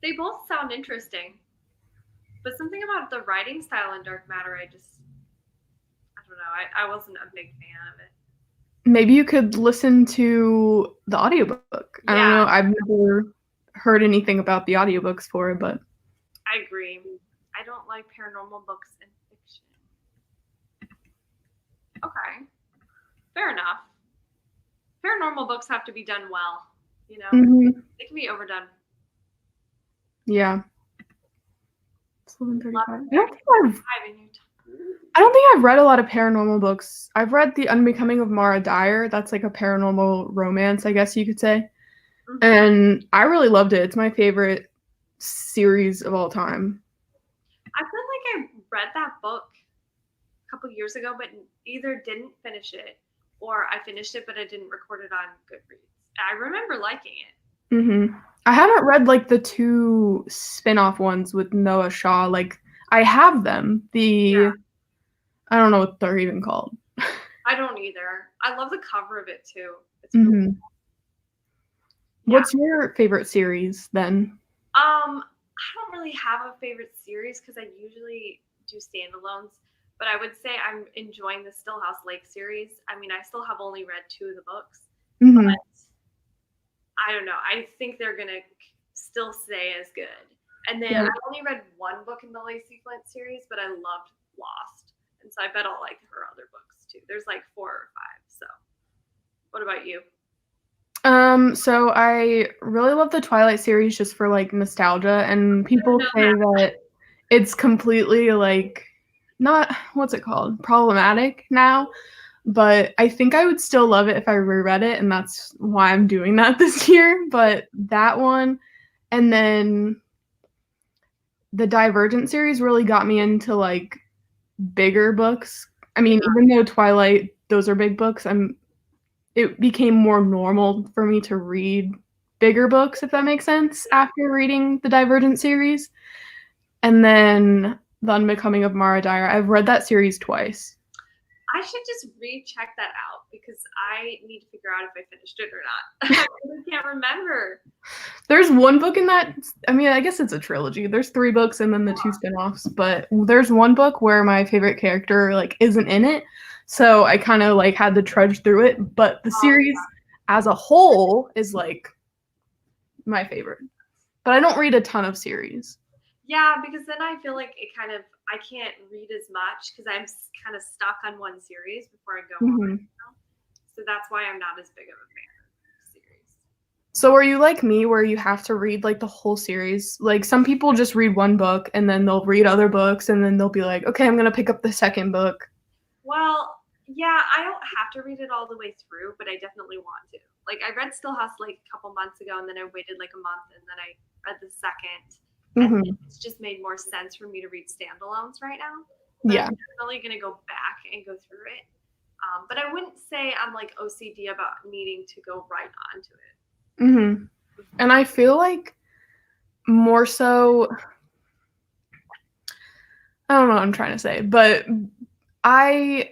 They both sound interesting. But something about the writing style in Dark Matter, I don't know. I wasn't a big fan of it. Maybe you could listen to the audiobook. I don't know. I've never heard anything about the audiobooks for it, but I agree. I don't like paranormal books and fiction. Okay. Fair enough. Paranormal books have to be done well, you know? Mhm. They can be overdone. Yeah. It's 11:35. I I don't think I've read a lot of paranormal books. I've read The Unbecoming of Mara Dyer. That's like a paranormal romance, I guess you could say. Mhm. And I really loved it. It's my favorite series of all time. I feel like I read that book a couple years ago, but either didn't finish it or I finished it, but I didn't record it on Goodreads. I remember liking it. Mhm. I haven't read like the 2 spin-off ones with Noah Shaw. Like I have them. I don't know what they're even called. I don't either. I love the cover of it too. It's Mhm. really cool. What's your favorite series then? I don't really have a favorite series because I usually do standalones, but I would say I'm enjoying the Stillhouse Lake series. I mean, I still have only read 2 of the books, Mhm. but I don't know. I think they're gonna still stay as good. And then I only read 1 book in the Lacey Flint series, but I loved Lost, and so I bet I'll like her other books too. There's like 4 or 5. So, what about you? So I really love the Twilight series just for like nostalgia, and people say that it's completely like not what's it called? Problematic now, but I think I would still love it if I reread it, and that's why I'm doing that this year. But that one, and then the Divergent series really got me into like bigger books. I mean, even though Twilight, those are big books, it became more normal for me to read bigger books, if that makes sense, after reading the Divergent series. And then The Unbecoming of Mara Dyer. I've read that series twice. I should just recheck that out because I need to figure out if I finished it or not. I really can't remember. There's one book in that. I mean, I guess it's a trilogy. There's 3 books and then the 2 spin-offs, but there's one book where my favorite character like isn't in it. So I kind of like had to trudge through it, but the series as a whole is like my favorite. But I don't read a ton of series. Yeah, because then I feel like I can't read as much because I'm kind of stuck on one series before I go on. So that's why I'm not as big of a fan of series. So are you like me where you have to read like the whole series? Like some people just read one book and then they'll read other books and then they'll be like, okay, I'm going to pick up the second book. Well, yeah, I don't have to read it all the way through, but I definitely want to. Like I read Stillhouse like a couple months ago and then I waited like a month and then I read the second. And it's just made more sense for me to read standalones right now. But I'm definitely going to go back and go through it. But I wouldn't say I'm like OCD about needing to go right onto it. And I feel like more so, I don't know what I'm trying to say, but I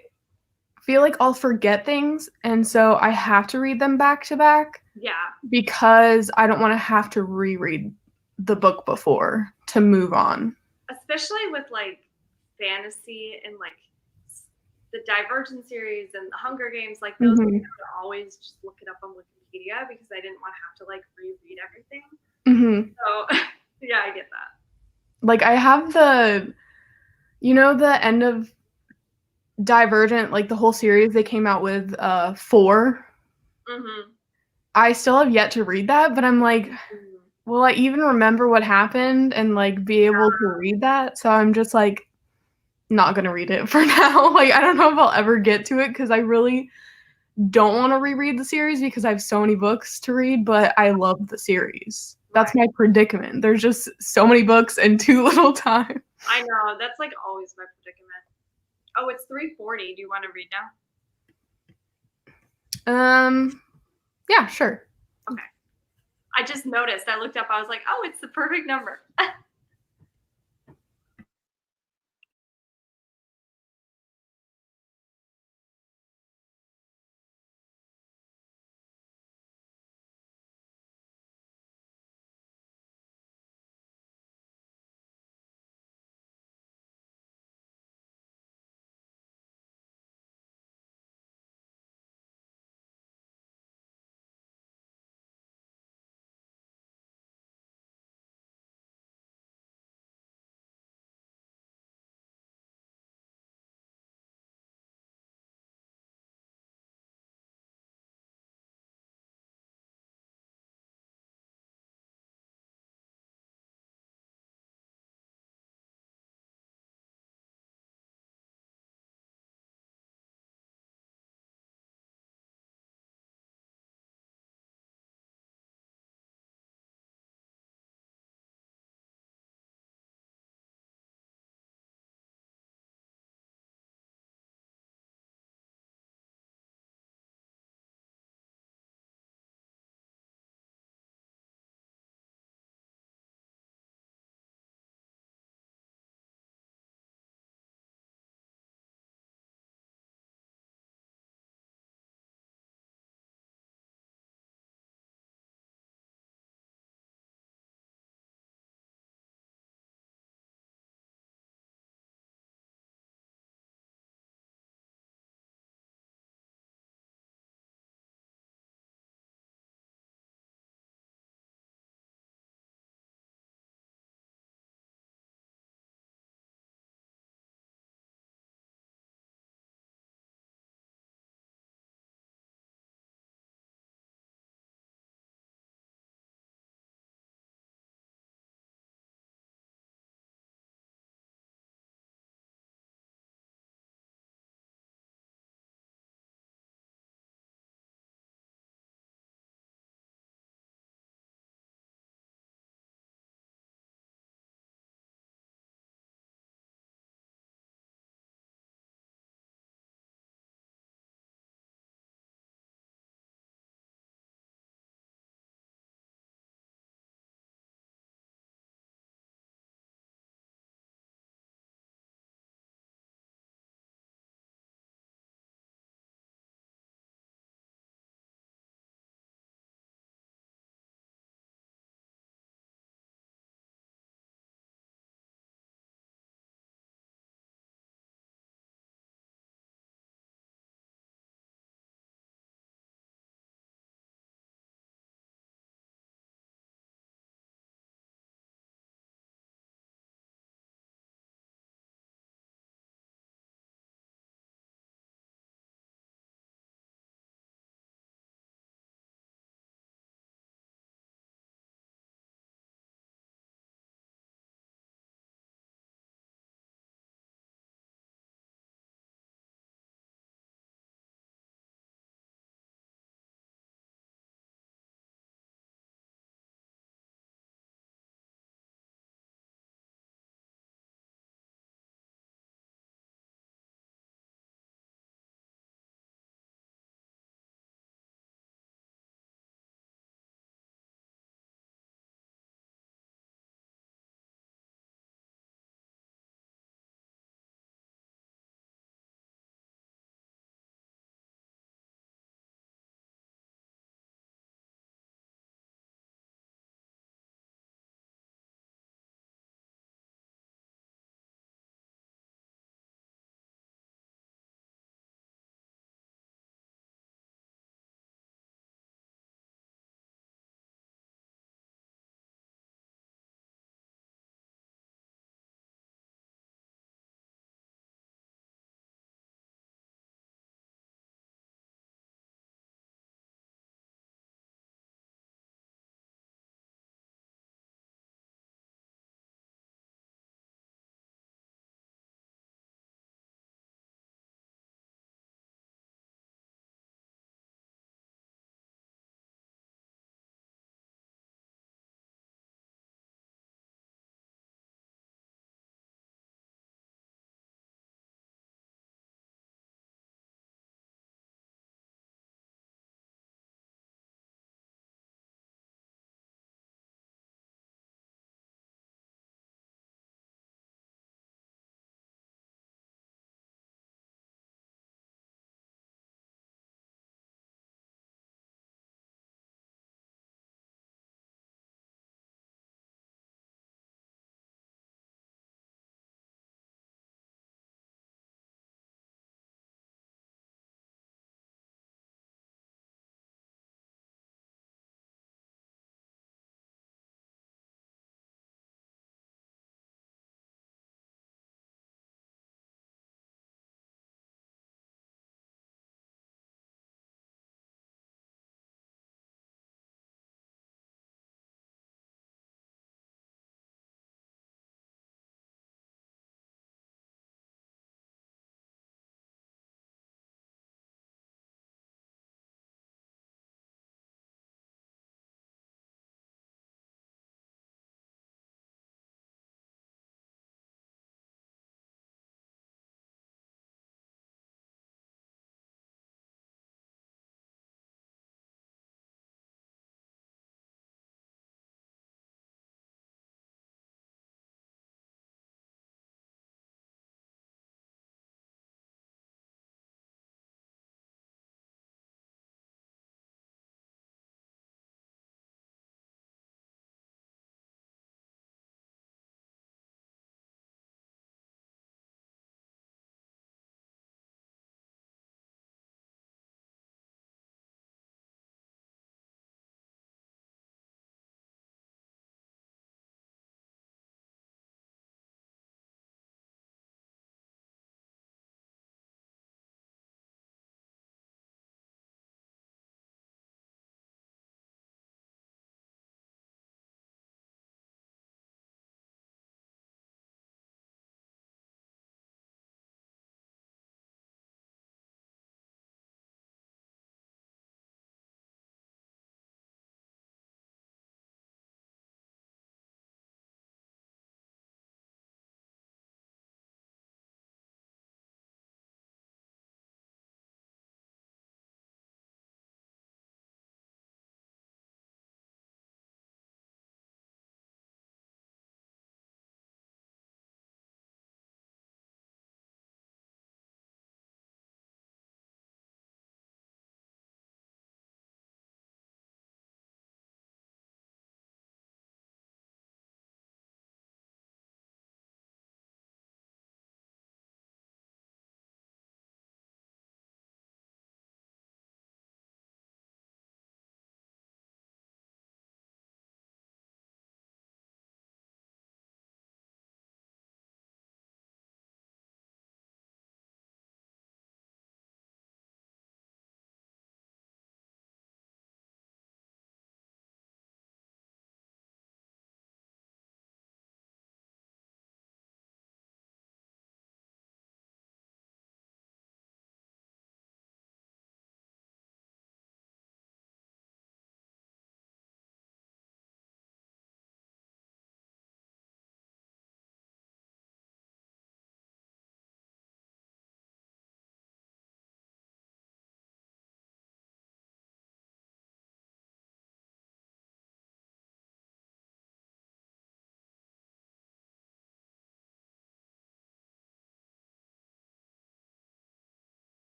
feel like I'll forget things. And so I have to read them back to back. Yeah. Because I don't want to have to reread the book before to move on. Especially with like fantasy and like the Divergent series and the Hunger Games, like those I would always just look it up on Wikipedia because I didn't want to have to like reread everything. So yeah, I get that. Like I have the end of Divergent, like the whole series they came out with 4. I still have yet to read that, but I'm like, Mm. will I even remember what happened and, like, be able to read that? So I'm just, like, not gonna read it for now. Like, I don't know if I'll ever get to it because I really don't wanna reread the series because I have so many books to read, but I love the series. That's Right. my predicament. There's just so many books and too little time. I know. That's like always my predicament. Oh, it's 3:40. Do you want to read now? Yeah, sure. Okay. I just noticed. I looked up. I was like, oh, it's the perfect number.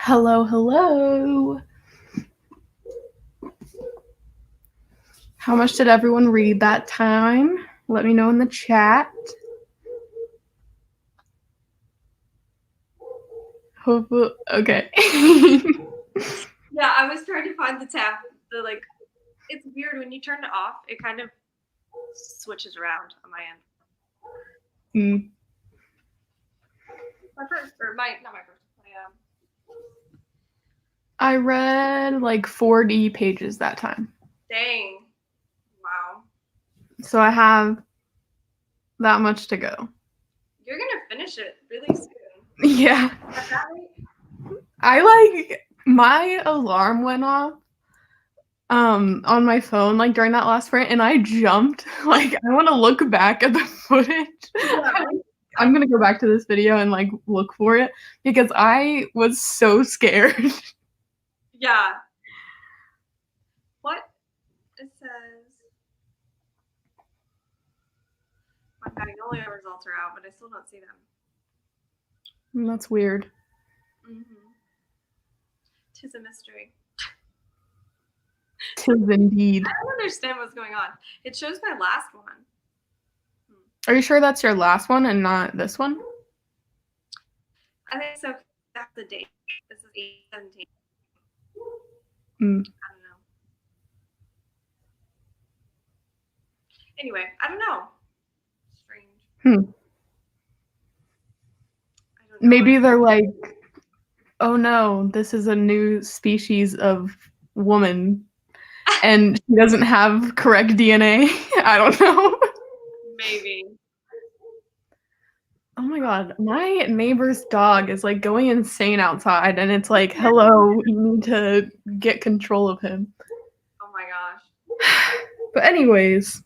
Hello, hello. How much did everyone read that time? Let me know in the chat. Okay. Yeah, I was trying to find the tab. It's weird when you turn it off. It kind of switches around on my end. Mm. Not my first. I read like 40 pages that time. Dang. Wow. So I have that much to go. You're gonna finish it really soon. Yeah. At that rate? My alarm went off on my phone like during that last sprint and I jumped. Like I want to look back at the footage. Yeah. I'm gonna go back to this video and like look for it because I was so scared. Yeah. What? It says my Magnolia results are out, but I still don't see them. That's weird. Mm-hmm. 'Tis a mystery. 'Tis indeed. I don't understand what's going on. It shows my last one. Are you sure that's your last one and not this one? I think so. That's the date. This is 8/17. Mm. I don't know. Anyway, I don't know. Strange. I don't know. Maybe they're like, oh no, this is a new species of woman and she doesn't have correct DNA. I don't know. Maybe. Oh my god, my neighbor's dog is like going insane outside and it's like, hello, you need to get control of him. Oh my gosh. But anyways,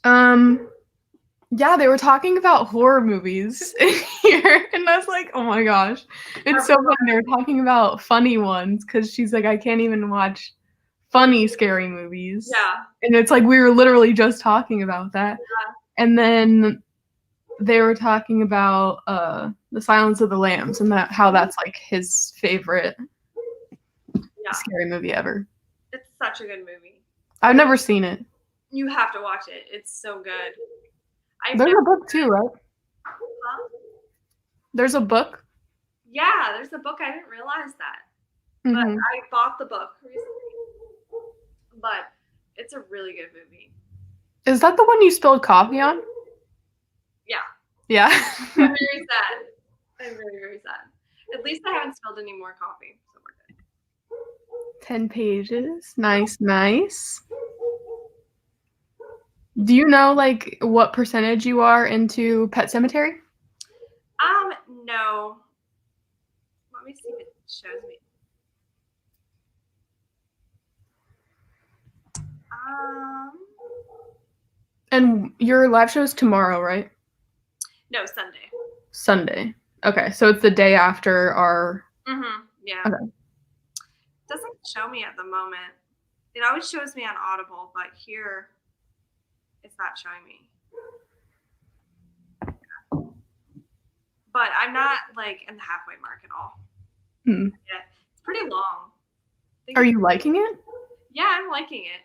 yeah, they were talking about horror movies here and I was like, oh my gosh. It's so funny. They were talking about funny ones because she's like, I can't even watch funny scary movies. Yeah. And it's like we were literally just talking about that. Yeah. And then they were talking about The Silence of the Lambs and how that's like his favorite scary movie ever. It's such a good movie. I've never seen it. You have to watch it. It's so good. There's a book too, right? Huh? There's a book? Yeah, there's a book. I didn't realize that. Mm-hmm. But I bought the book recently. But it's a really good movie. Is that the one you spilled coffee on? Yeah. Yeah. I'm very sad. I'm very, very sad. At least I haven't spilled any more coffee, so we're good. 10 pages. Nice, nice. Do you know like what percentage you are into Pet Sematary? No. Let me see if it shows me. And your live show is tomorrow, right? No, Sunday. Sunday. Okay, so it's the day after our. Yeah. Okay. It doesn't show me at the moment. It always shows me on Audible, but here it's not showing me. But I'm not like in the halfway mark at all. Yeah, it's pretty long. Are you liking it? Yeah, I'm liking it.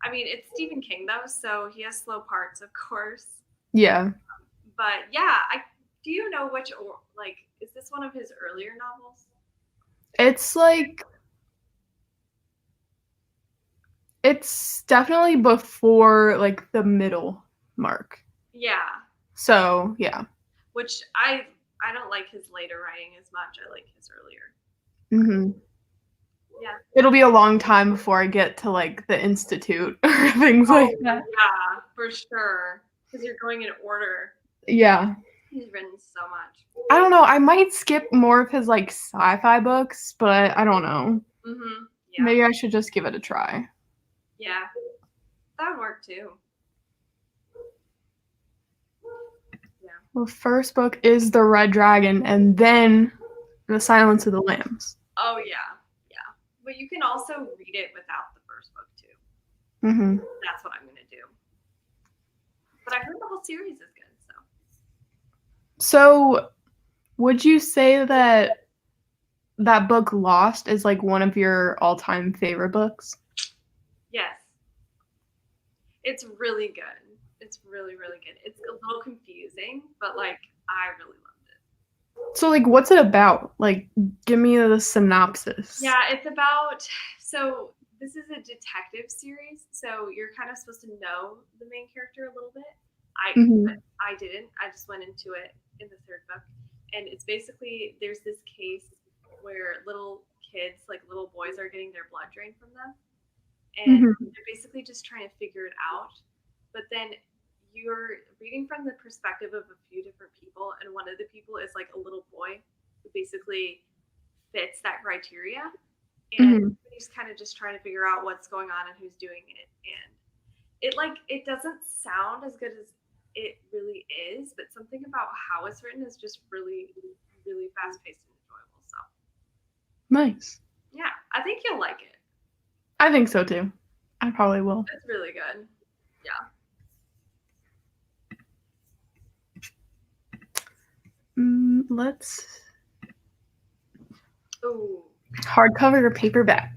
I mean, it's Stephen King though, so he has slow parts, of course. Yeah. But yeah, do you know which is this one of his earlier novels? It's like it's definitely before like the middle mark. Yeah. So, yeah. Which I don't like his later writing as much. I like his earlier. Yeah. It'll be a long time before I get to like the Institute or things like that. Yeah, for sure. Because you're going in order. Yeah. He's written so much. I don't know. I might skip more of his like sci-fi books, but I don't know. Yeah. Maybe I should just give it a try. Yeah. That would work too. Yeah. The first book is The Red Dragon and then The Silence of the Lambs. Oh, yeah. Yeah. But you can also read it without the first book too. That's what I'm going to do. But I heard the whole series is good, So, would you say that that book Lost is like one of your all-time favorite books? Yes. It's really good. It's really, really good. It's a little confusing, but like I really loved it. So like what's it about? Like give me the synopsis. Yeah, it's about so this is a detective series, so you're kind of supposed to know the main character a little bit. But Mhm. I didn't. I just went into it in the third book, and it's basically there's this case where little kids, like little boys, are getting their blood drained from them, and Mhm. they're basically just trying to figure it out. But then you're reading from the perspective of a few different people, and one of the people is like a little boy who basically fits that criteria, and Mhm. he's kind of just trying to figure out what's going on and who's doing it. And it doesn't sound as good as it really is, but something about how it's written is just really, really fast paced and enjoyable. So Nice. yeah, I think you'll like it. I think so too. I probably will. It's really good. Yeah. Let's Ooh, hardcover or paperback?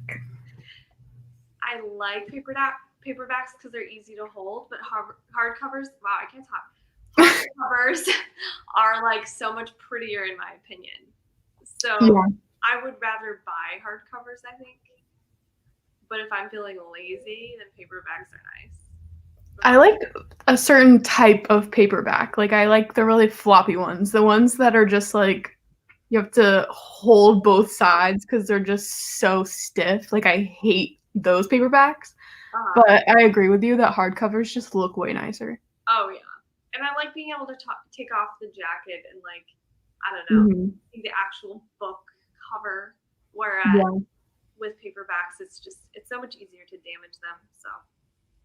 I like paperbacks because they're easy to hold, but hardcovers. Wow, I can't talk. Hardcovers are like so much prettier in my opinion. So Yeah. I would rather buy hardcovers, I think. But if I'm feeling lazy, then paperbacks are nice. I like a certain type of paperback. Like I like the really floppy ones, the ones that are just like you have to hold both sides because they're just so stiff. Like I hate those paperbacks. Uh-huh. But I agree with you that hardcovers just look way nicer. Oh yeah, and I like being able to take off the jacket and like I don't know, Mhm. see the actual book cover. Whereas Yeah. with paperbacks, it's so much easier to damage them. So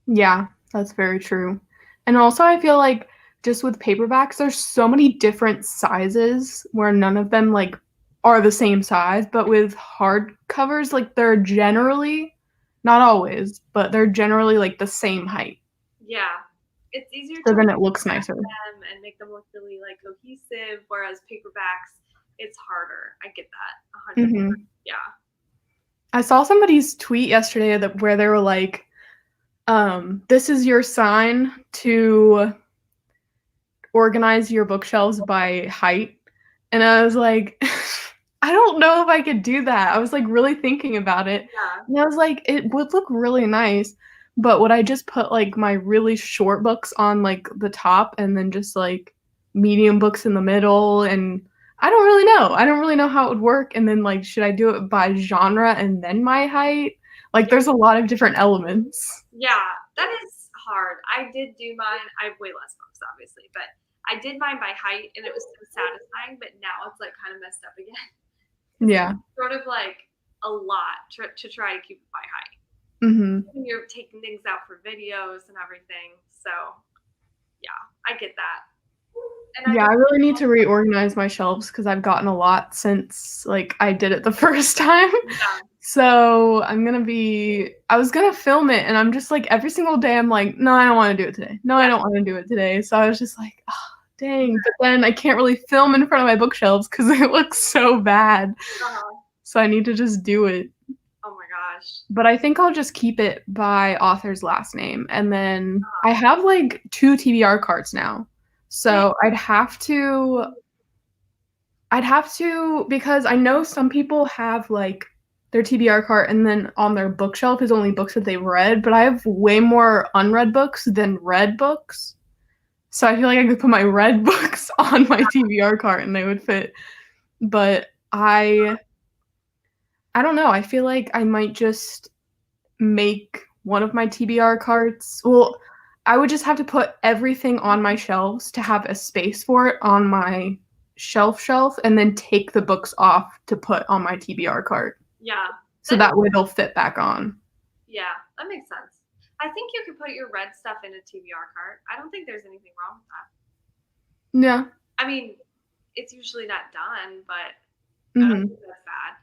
Yeah, that's very true. And also I feel like just with paperbacks, there's so many different sizes where none of them like are the same size, but with hardcovers, like they're generally, not always, but they're generally like the same height. yeah, it's easier So to then like it looks wrap nicer. them and make them look really like cohesive. Whereas paperbacks, it's harder. I get that 100%. Mhm. Yeah. I saw somebody's tweet yesterday that where they were like, this is your sign to organize your bookshelves by height. And I was like, I don't know if I could do that. I was like really thinking about it. Yeah. And I was like, it would look really nice. But would I just put like my really short books on like the top and then just like medium books in the middle? And I don't really know. I don't really know how it would work. And then like, should I do it by genre and then my height? Like, there's a lot of different elements. Yeah, that is hard. I did do mine. I have way less books, obviously, but I did mine by height, and it was so satisfying. But now it's like kind of messed up again. Yeah. Sort of like a lot to try to keep it by height. Mhm. And you're taking things out for videos and everything. So yeah, I get that. And I Yeah, don't I really need to reorganize my shelves because I've gotten a lot since like I did it the first time. yeah, So I was gonna film it and I'm just like every single day I'm like, no, I don't want to do it today. No, I yeah, don't want to do it today. So I was just like, oh, dang. But then I can't really film in front of my bookshelves because it looks so bad. uh-huh. So I need to just do it. Oh my gosh. But I think I'll just keep it by author's last name. And then I have like 2 TBR cards now. So I'd have to because I know some people have like their TBR cart and then on their bookshelf is only books that they've read, but I have way more unread books than read books. So I feel like I could put my read books on my TBR cart and they would fit. But I don't know. I feel like I might just make one of my TBR carts. Well, I would just have to put everything on my shelves to have a space for it on my shelf and then take the books off to put on my TBR cart. Yeah. So that way they'll fit back on. Yeah, that makes sense. I think you could put your red stuff in a TBR cart. I don't think there's anything wrong with that. Yeah. I mean, it's usually not done, but I don't Mhm. think that's bad.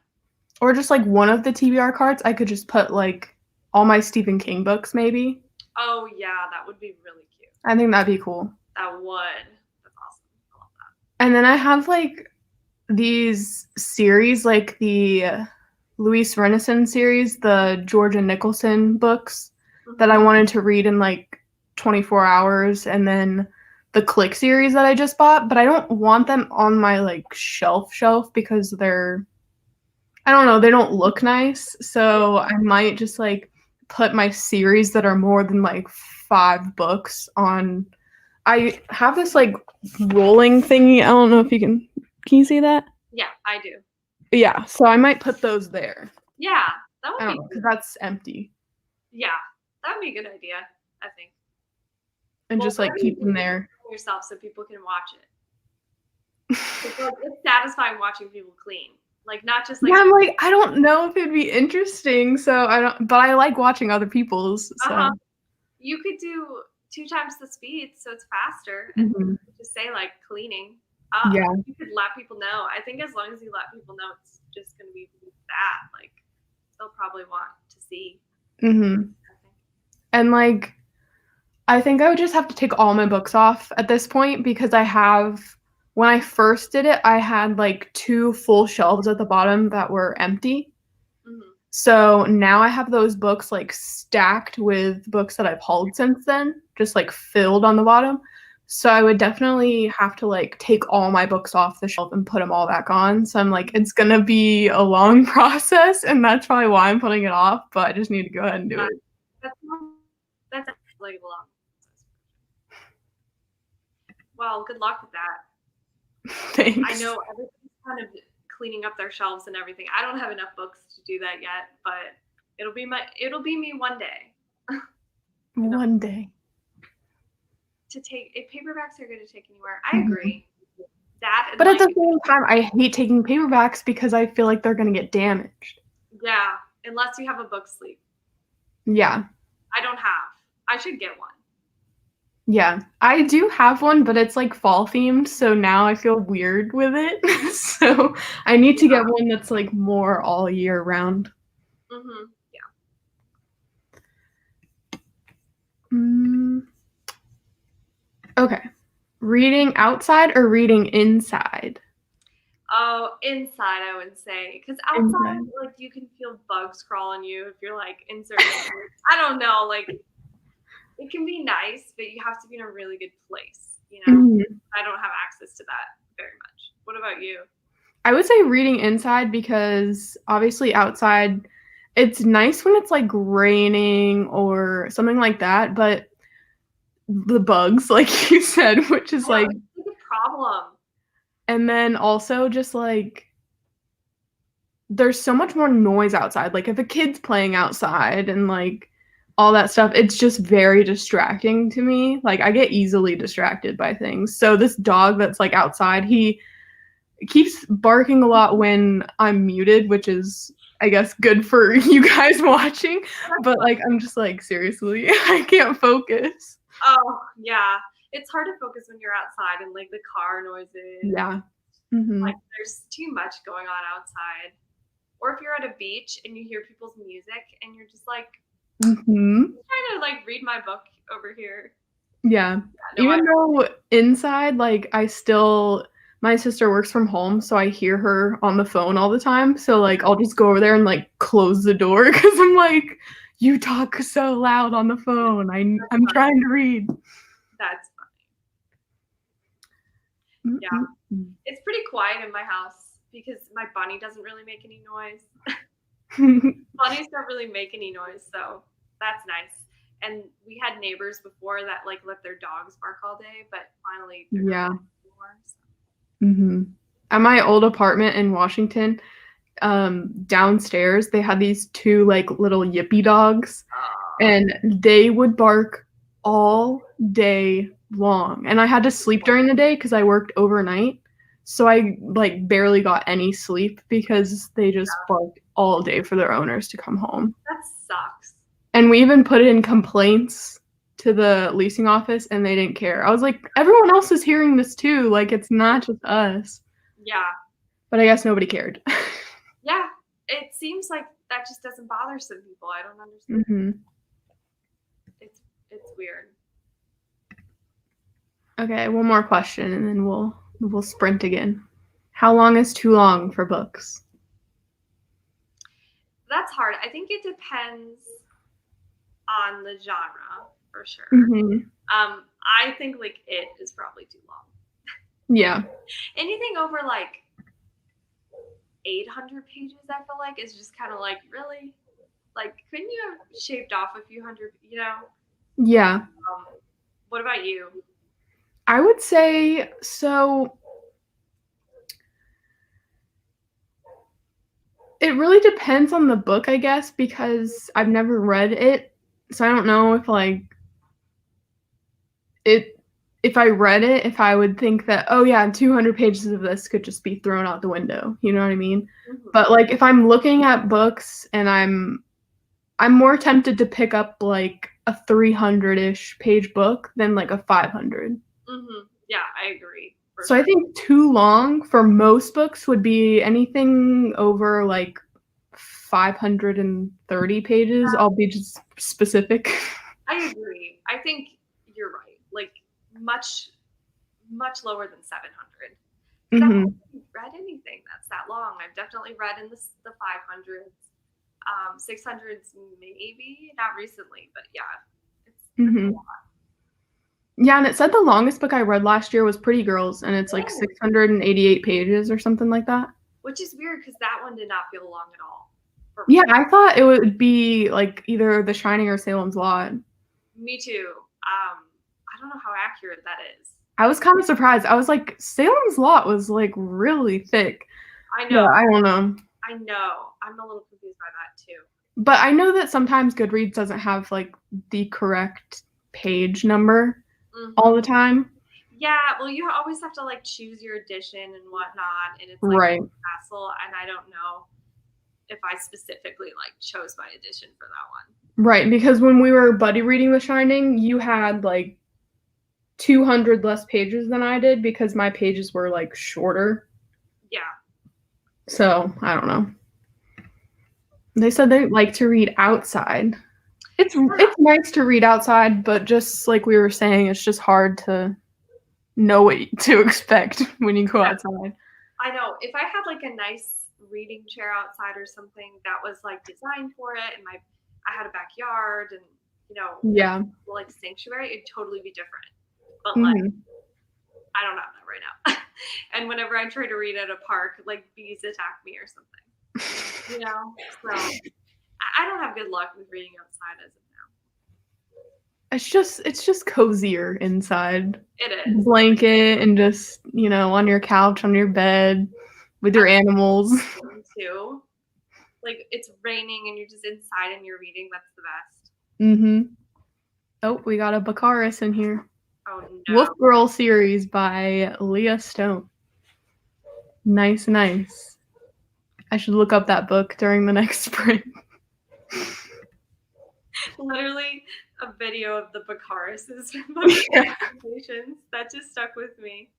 Or just like one of the TBR carts, I could just put like all my Stephen King books maybe. Oh yeah, that would be really cute. I think that'd be cool. That would. That's awesome. I love that. And then I have like these series, like the Louise Renison series, the Georgia Nicholson books that I wanted to read in like 24 hours, and then the Click series that I just bought, but I don't want them on my like shelf because they're, I don't know, they don't look nice. So I might just like put my series that are more than like 5 books on. I have this like rolling thingy. I don't know if can you see that? Yeah, I do. Yeah, so I might put those there. Yeah, that I would don't be know, because that's empty. Yeah, that would be a good idea, I think. And just like keep them there. Yourself so people can watch it. It's satisfying watching people clean. Like not just like yeah, I'm like, I don't know if it'd be interesting, so I don't, but I like watching other people's. So you could do 2 times the speed, so it's faster, and just say like cleaning. Yeah, you could let people know. I think as long as you let people know, it's just gonna be that. Like they'll probably want to see. And like, I think I would just have to take all my books off at this point because when I first did it, I had like 2 full shelves at the bottom that were empty. So now I have those books like stacked with books that I've hauled since then, just like filled on the bottom. So I would definitely have to like take all my books off the shelf and put them all back on. So I'm like, it's gonna be a long process, and that's probably why I'm putting it off. But I just need to go ahead and do it. That's like a long process. Well, good luck with that. Thanks. I know everybody's kind of cleaning up their shelves and everything. I don't have enough books to do that yet, but it'll be me one day. One day. To take, if paperbacks are going to take anywhere, I agree. That, but at the same time, I hate taking paperbacks because I feel like they're going to get damaged. Yeah, unless you have a book sleeve. Yeah. I don't have. I should get one. Yeah, I do have one, but it's like fall themed, so now I feel weird with it. So I need to get one that's like more all year round. Yeah. Okay. Reading outside or reading inside? Oh, inside, I would say. Because outside, like, you can feel bugs crawl on you if you're, like, in certain I don't know, like, it can be nice, but you have to be in a really good place, you know? I don't have access to that very much. What about you? I would say reading inside because obviously outside, it's nice when it's, like, raining or something like that, but the bugs, like you said, which is, like... It's a problem. And then also just, like, there's so much more noise outside. Like, if a kid's playing outside and, like, all that stuff, it's just very distracting to me. Like, I get easily distracted by things. So this dog that's, like, outside, he keeps barking a lot when I'm muted, which is, I guess, good for you guys watching. But, like, I'm just like, seriously, I can't focus. Oh, yeah. It's hard to focus when you're outside and, like, the car noises. Yeah. Like, there's too much going on outside. Or if you're at a beach and you hear people's music and you're just like, I'm trying to, like, read my book over here. Yeah. Even though inside, like, my sister works from home, so I hear her on the phone all the time. So, like, I'll just go over there and, like, close the door because I'm like, you talk so loud on the phone. I'm trying to read. That's funny. Yeah. It's pretty quiet in my house because my bunny doesn't really make any noise. Bunnies don't really make any noise, so that's nice. And we had neighbors before that, like, let their dogs bark all day, but finally they're not anymore. So. At my old apartment in Washington, downstairs, they had these 2, like, little yippy dogs, and they would bark all day long. And I had to sleep during the day because I worked overnight. So I, like, barely got any sleep because they just barked all day for their owners to come home. That sucks. And we even put in complaints to the leasing office, and they didn't care. I was like, everyone else is hearing this too. Like, it's not just us. Yeah. But I guess nobody cared. Yeah. It seems like that just doesn't bother some people. I don't understand. It's weird. Okay, one more question, and then we'll sprint again. How long is too long for books? That's hard. I think it depends on the genre for sure. Mhm. I think like it is probably too long. Yeah. Anything over like 800 pages, I feel like is just kind of like really like couldn't you have shaved off a few hundred? Yeah. What about you? I would say so it really depends on the book, I guess, because I've never read it, so I don't know if, like, it if I read it, if I would think that, "Oh, yeah, 200 pages of this could just be thrown out the window," you know what I mean? Mhm. But, like, if I'm looking at books and I'm more tempted to pick up, like, a 300-ish page book than, like, a 500. Yeah, I agree for So I sure. think too long for most books would be anything over, like, 530 pages. I'll be just specific. I agree. I think you're right. Like much, much lower than 700. Because I Mhm, haven't read anything that's that long. I've definitely read in the 500s, 600s maybe, not recently, but yeah, it's a mhm. Yeah, and it said the longest book I read last year was Pretty Girls, and it's, like, lot. 688 pages or something like that. Which is weird because that one did not feel long at all for me. Yeah, I thought it would be, like, either The Shining or Salem's Lot. Me too. I don't know how accurate that is. I was kinda surprised. I was like, Salem's Lot was, like, really thick. I know. Yeah, I don't know. I know. I'm a little confused by that too. But I know that sometimes Goodreads doesn't have, like, the correct page number Hmm. all the time. Yeah, well, you always have to like choose your edition and whatnot, and it's like Right. a hassle. And I don't know if I specifically like chose my edition for that one. Right, because when we were buddy reading The Shining, you had, like, 200 less pages than I did because my pages were, like, shorter. Yeah, So, I don't know. They said they like to read outside. It's nice to read outside, but just like we were saying, it's just hard to know what to expect when you go yeah, outside. I know. If I had like a nice reading chair outside or something that was like designed for it, and I had a backyard and a Yeah. like sanctuary, it'd totally be different. But like, Mhm. I don't have that right now. And whenever I try to read at a park, like bees attack me or something. So I don't have good luck with reading outside as of now. It's just cozier inside. It is. Blanket and just, on your couch, on your bed with your animals. Me too. Like it's raining and you're just inside and you're reading. That's the best. Mhm. Oh, we got a Baccaris in here. Oh Wolf no. Girl series by Leah Stone. Nice, nice. I should look up that book during the next spring. Literally a video of the Bacarises Yeah. presentations. That just stuck with me.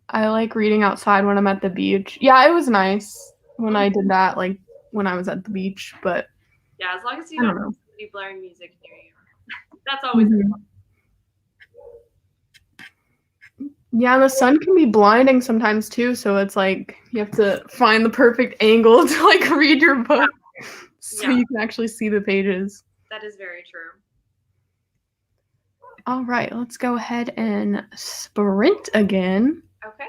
I like reading outside when I'm at the beach. Yeah, it was nice when I did that, like, when I was at the beach, but Yeah, as long as you I don't don't have know. somebody blaring music near you. That's always Mhm. Yeah, the sun can be blinding sometimes too, so it's like you have to find the perfect angle to, like, read your book so yeah, you can actually see the pages. that is very true. Alright, let's go ahead and sprint again. Okay.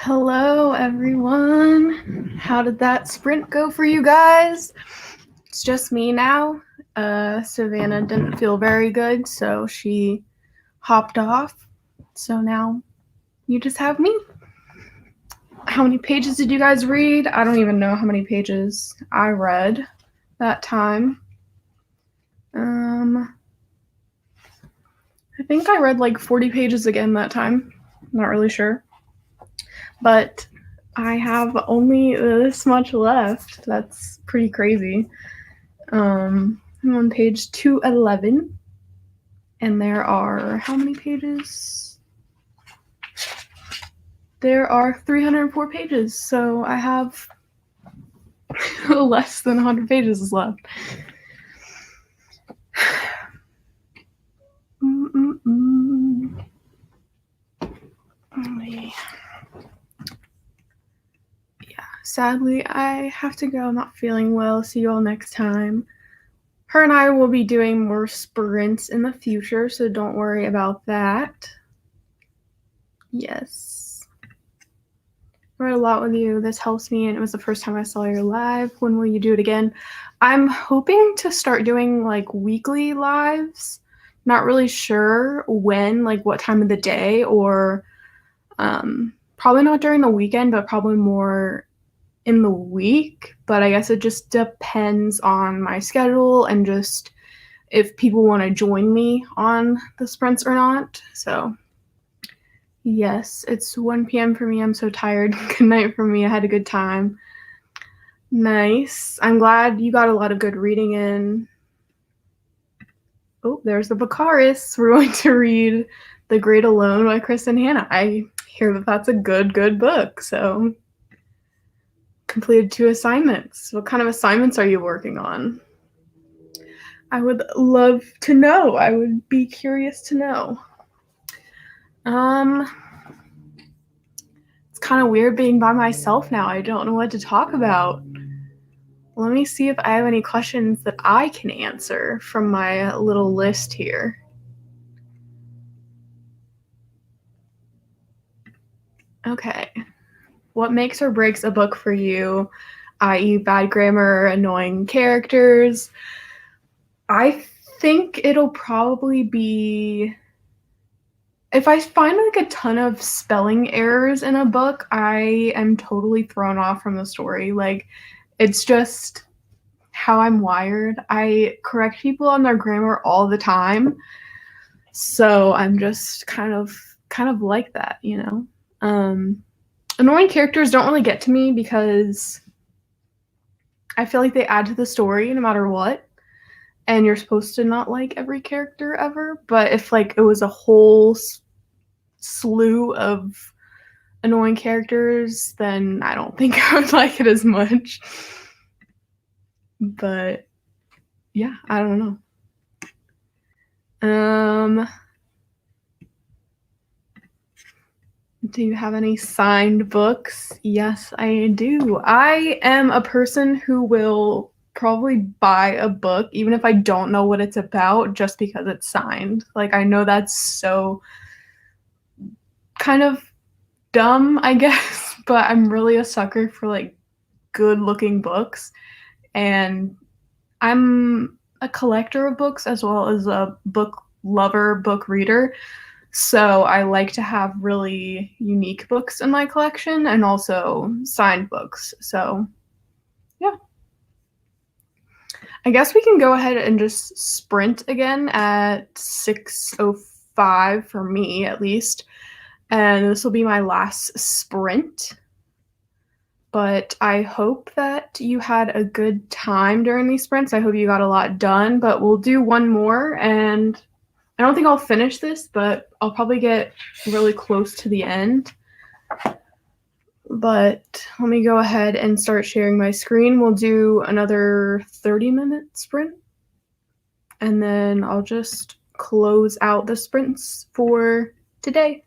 Hello, everyone. How did that sprint go for you guys? It's just me now. Savannah didn't feel very good, so she hopped off. So now you just have me. How many pages did you guys read? I don't even know how many pages I read that time. I think I read like 40 pages again that time. Not really sure. But I have only this much left. That's pretty crazy. I'm on page 211. And there are how many pages? There are 304 pages. So I have less than 100 pages left. Yeah, sadly, I have to go. I'm not feeling well. See you all next time. Her and I will be doing more sprints in the future, so don't worry about that. Yes. I read a lot with you. This helps me, and it was the first time I saw your live. When will you do it again? I'm hoping to start doing like weekly lives. Not really sure when, like what time of the day, or probably not during the weekend, but probably more in the week. But I guess it just depends on my schedule and just if people want to join me on the sprints or not. So yes, it's 1 p.m. for me. I'm so tired. Good night for me. I had a good time. Nice. I'm glad you got a lot of good reading in. Oh, there's the Baccharis. We're going to read The Great Alone by Kristen Hanna. I hear that that's a good book. So completed 2 assignments. What kind of assignments are you working on? I would love to know. I would be curious to know. It's kind of weird being by myself now. I don't know what to talk about. Let me see if I have any questions that I can answer from my little list here. Okay. What makes or breaks a book for you, i.e. bad grammar, annoying characters? I think it'll probably be if I find like a ton of spelling errors in a book, I am totally thrown off from the story. Like, it's just how I'm wired. I correct people on their grammar all the time. So I'm just kind of like that, you know? Annoying characters don't really get to me because I feel like they add to the story no matter what. And you're supposed to not like every character ever. But if like it was a whole slew of annoying characters, then I don't think I would like it as much. But yeah, I don't know. Do you have any signed books? Yes, I do. I am a person who will probably buy a book even if I don't know what it's about just because it's signed. Like, I know that's so kind of dumb, I guess, but I'm really a sucker for like good looking books, and I'm a collector of books as well as a book lover, book reader. So I like to have really unique books in my collection and also signed books. So yeah. I guess we can go ahead and just sprint again at 6:05 for me at least. And this will be my last sprint. But I hope that you had a good time during these sprints. I hope you got a lot done, but we'll do one more, and I don't think I'll finish this, but I'll probably get really close to the end. But let me go ahead and start sharing my screen. We'll do another 30-minute sprint, and then I'll just close out the sprints for today.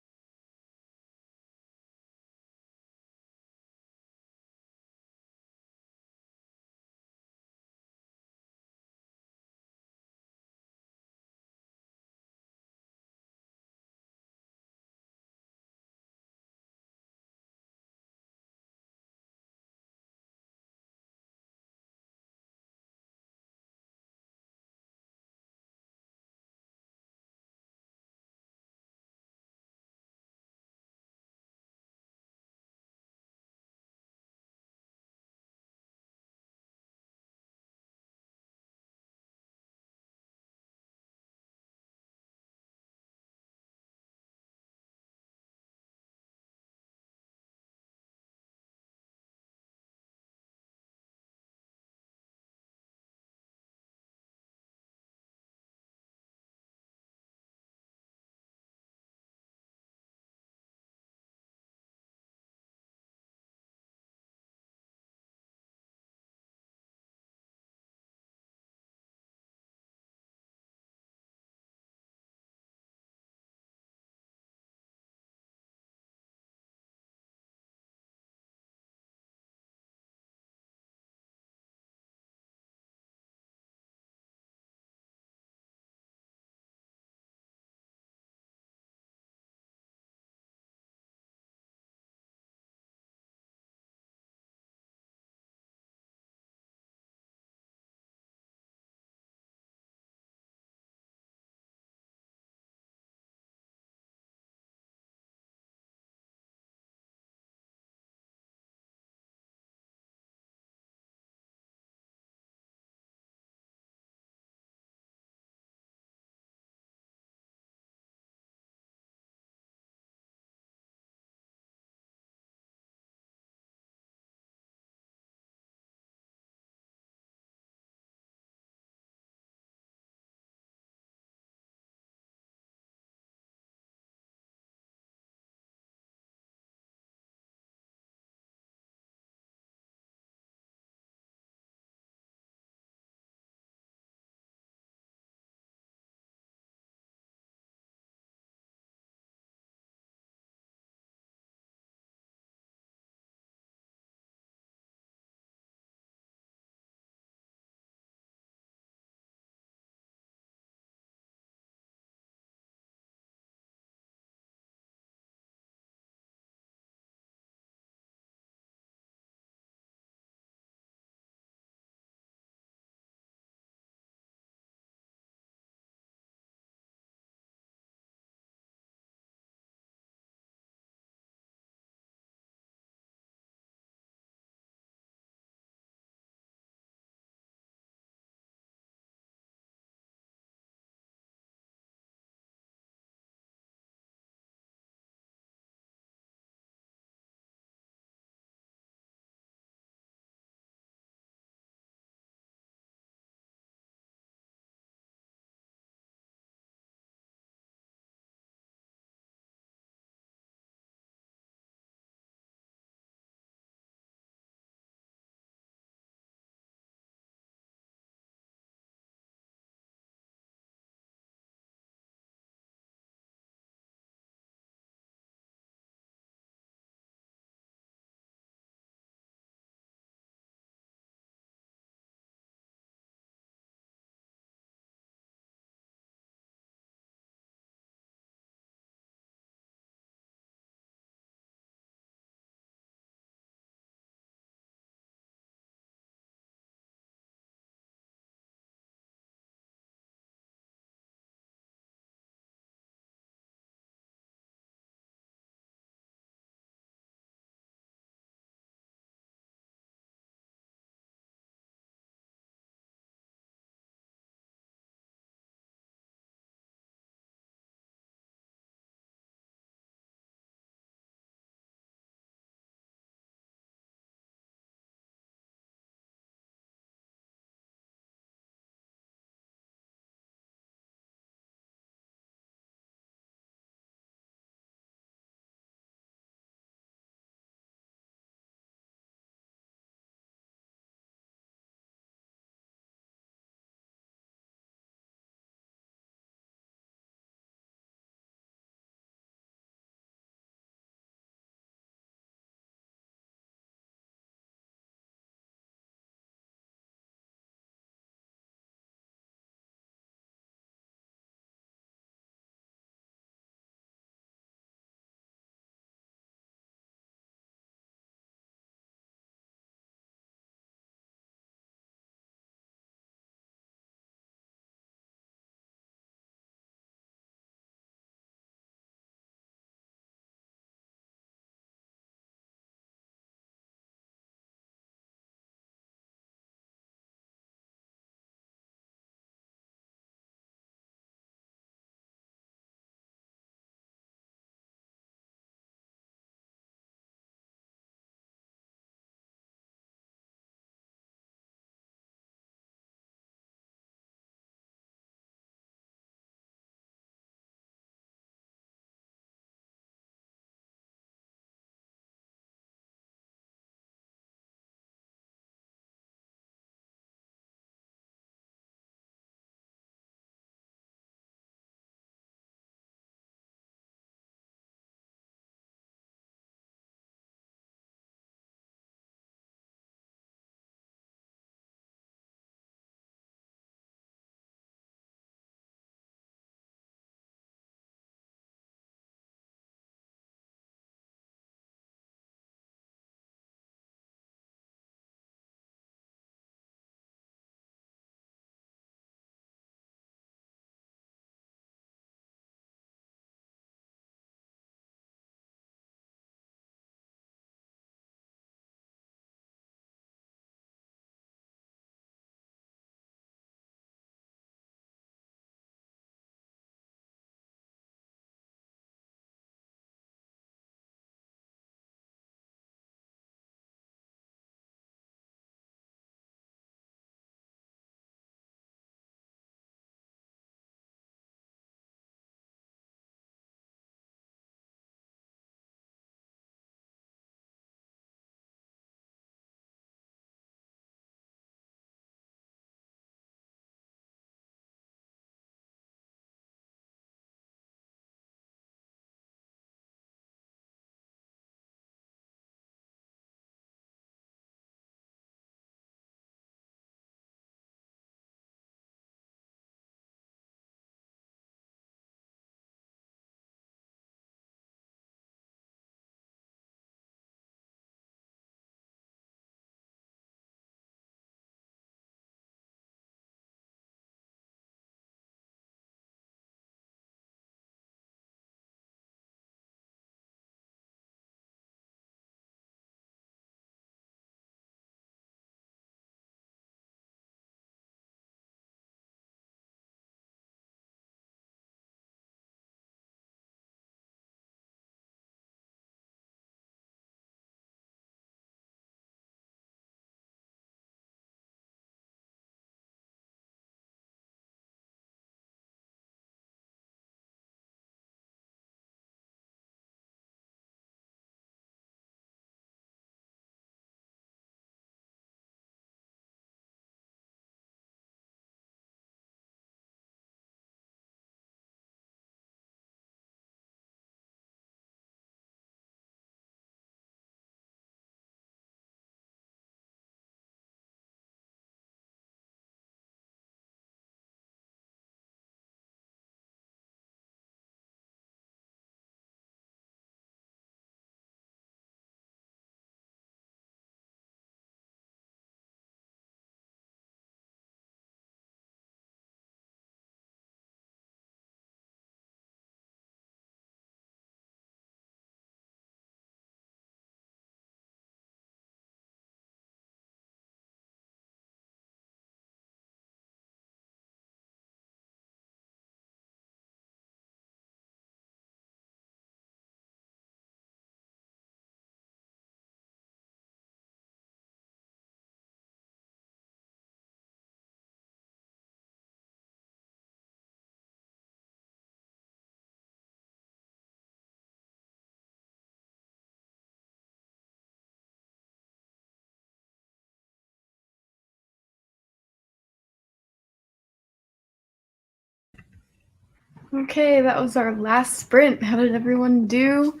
Okay, that was our last sprint. How did everyone do?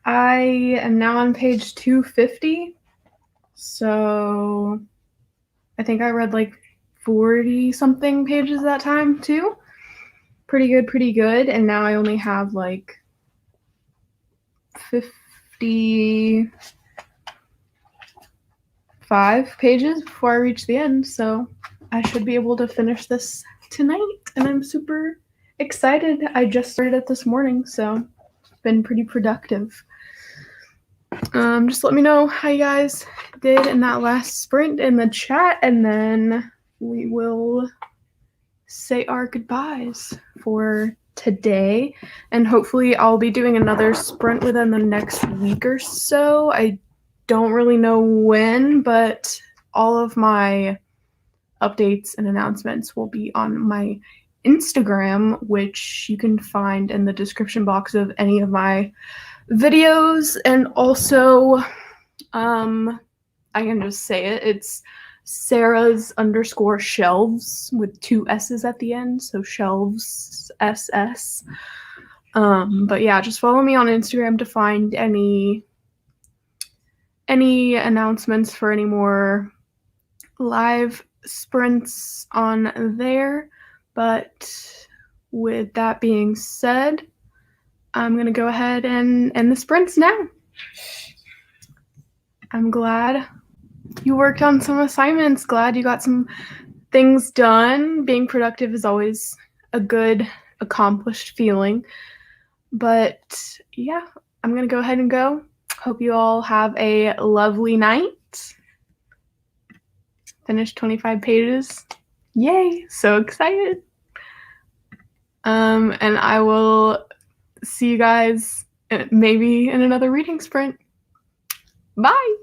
I am now on page 250. So I think I read like 40 something pages that time too. Pretty good, pretty good. And now I only have like 55 pages before I reach the end. So I should be able to finish this tonight. And I'm super excited. I just started it this morning, so it's been pretty productive. Just let me know how you guys did in that last sprint in the chat, and then we will say our goodbyes for today. And hopefully I'll be doing another sprint within the next week or so. I don't really know when, but all of my updates and announcements will be on my Instagram, which you can find in the description box of any of my videos. And also, I can just say it. It's Sarah's_shelves with 2 S's at the end. So shelves SS. But yeah, just follow me on Instagram to find any announcements for any more live sprints on there. But with that being said, I'm going to go ahead and end the sprints now. I'm glad you worked on some assignments. Glad you got some things done. Being productive is always a good, accomplished feeling. But yeah, I'm going to go ahead and go. Hope you all have a lovely night. Finished 25 pages. Yay, so excited. And I will see you guys maybe in another reading sprint. Bye.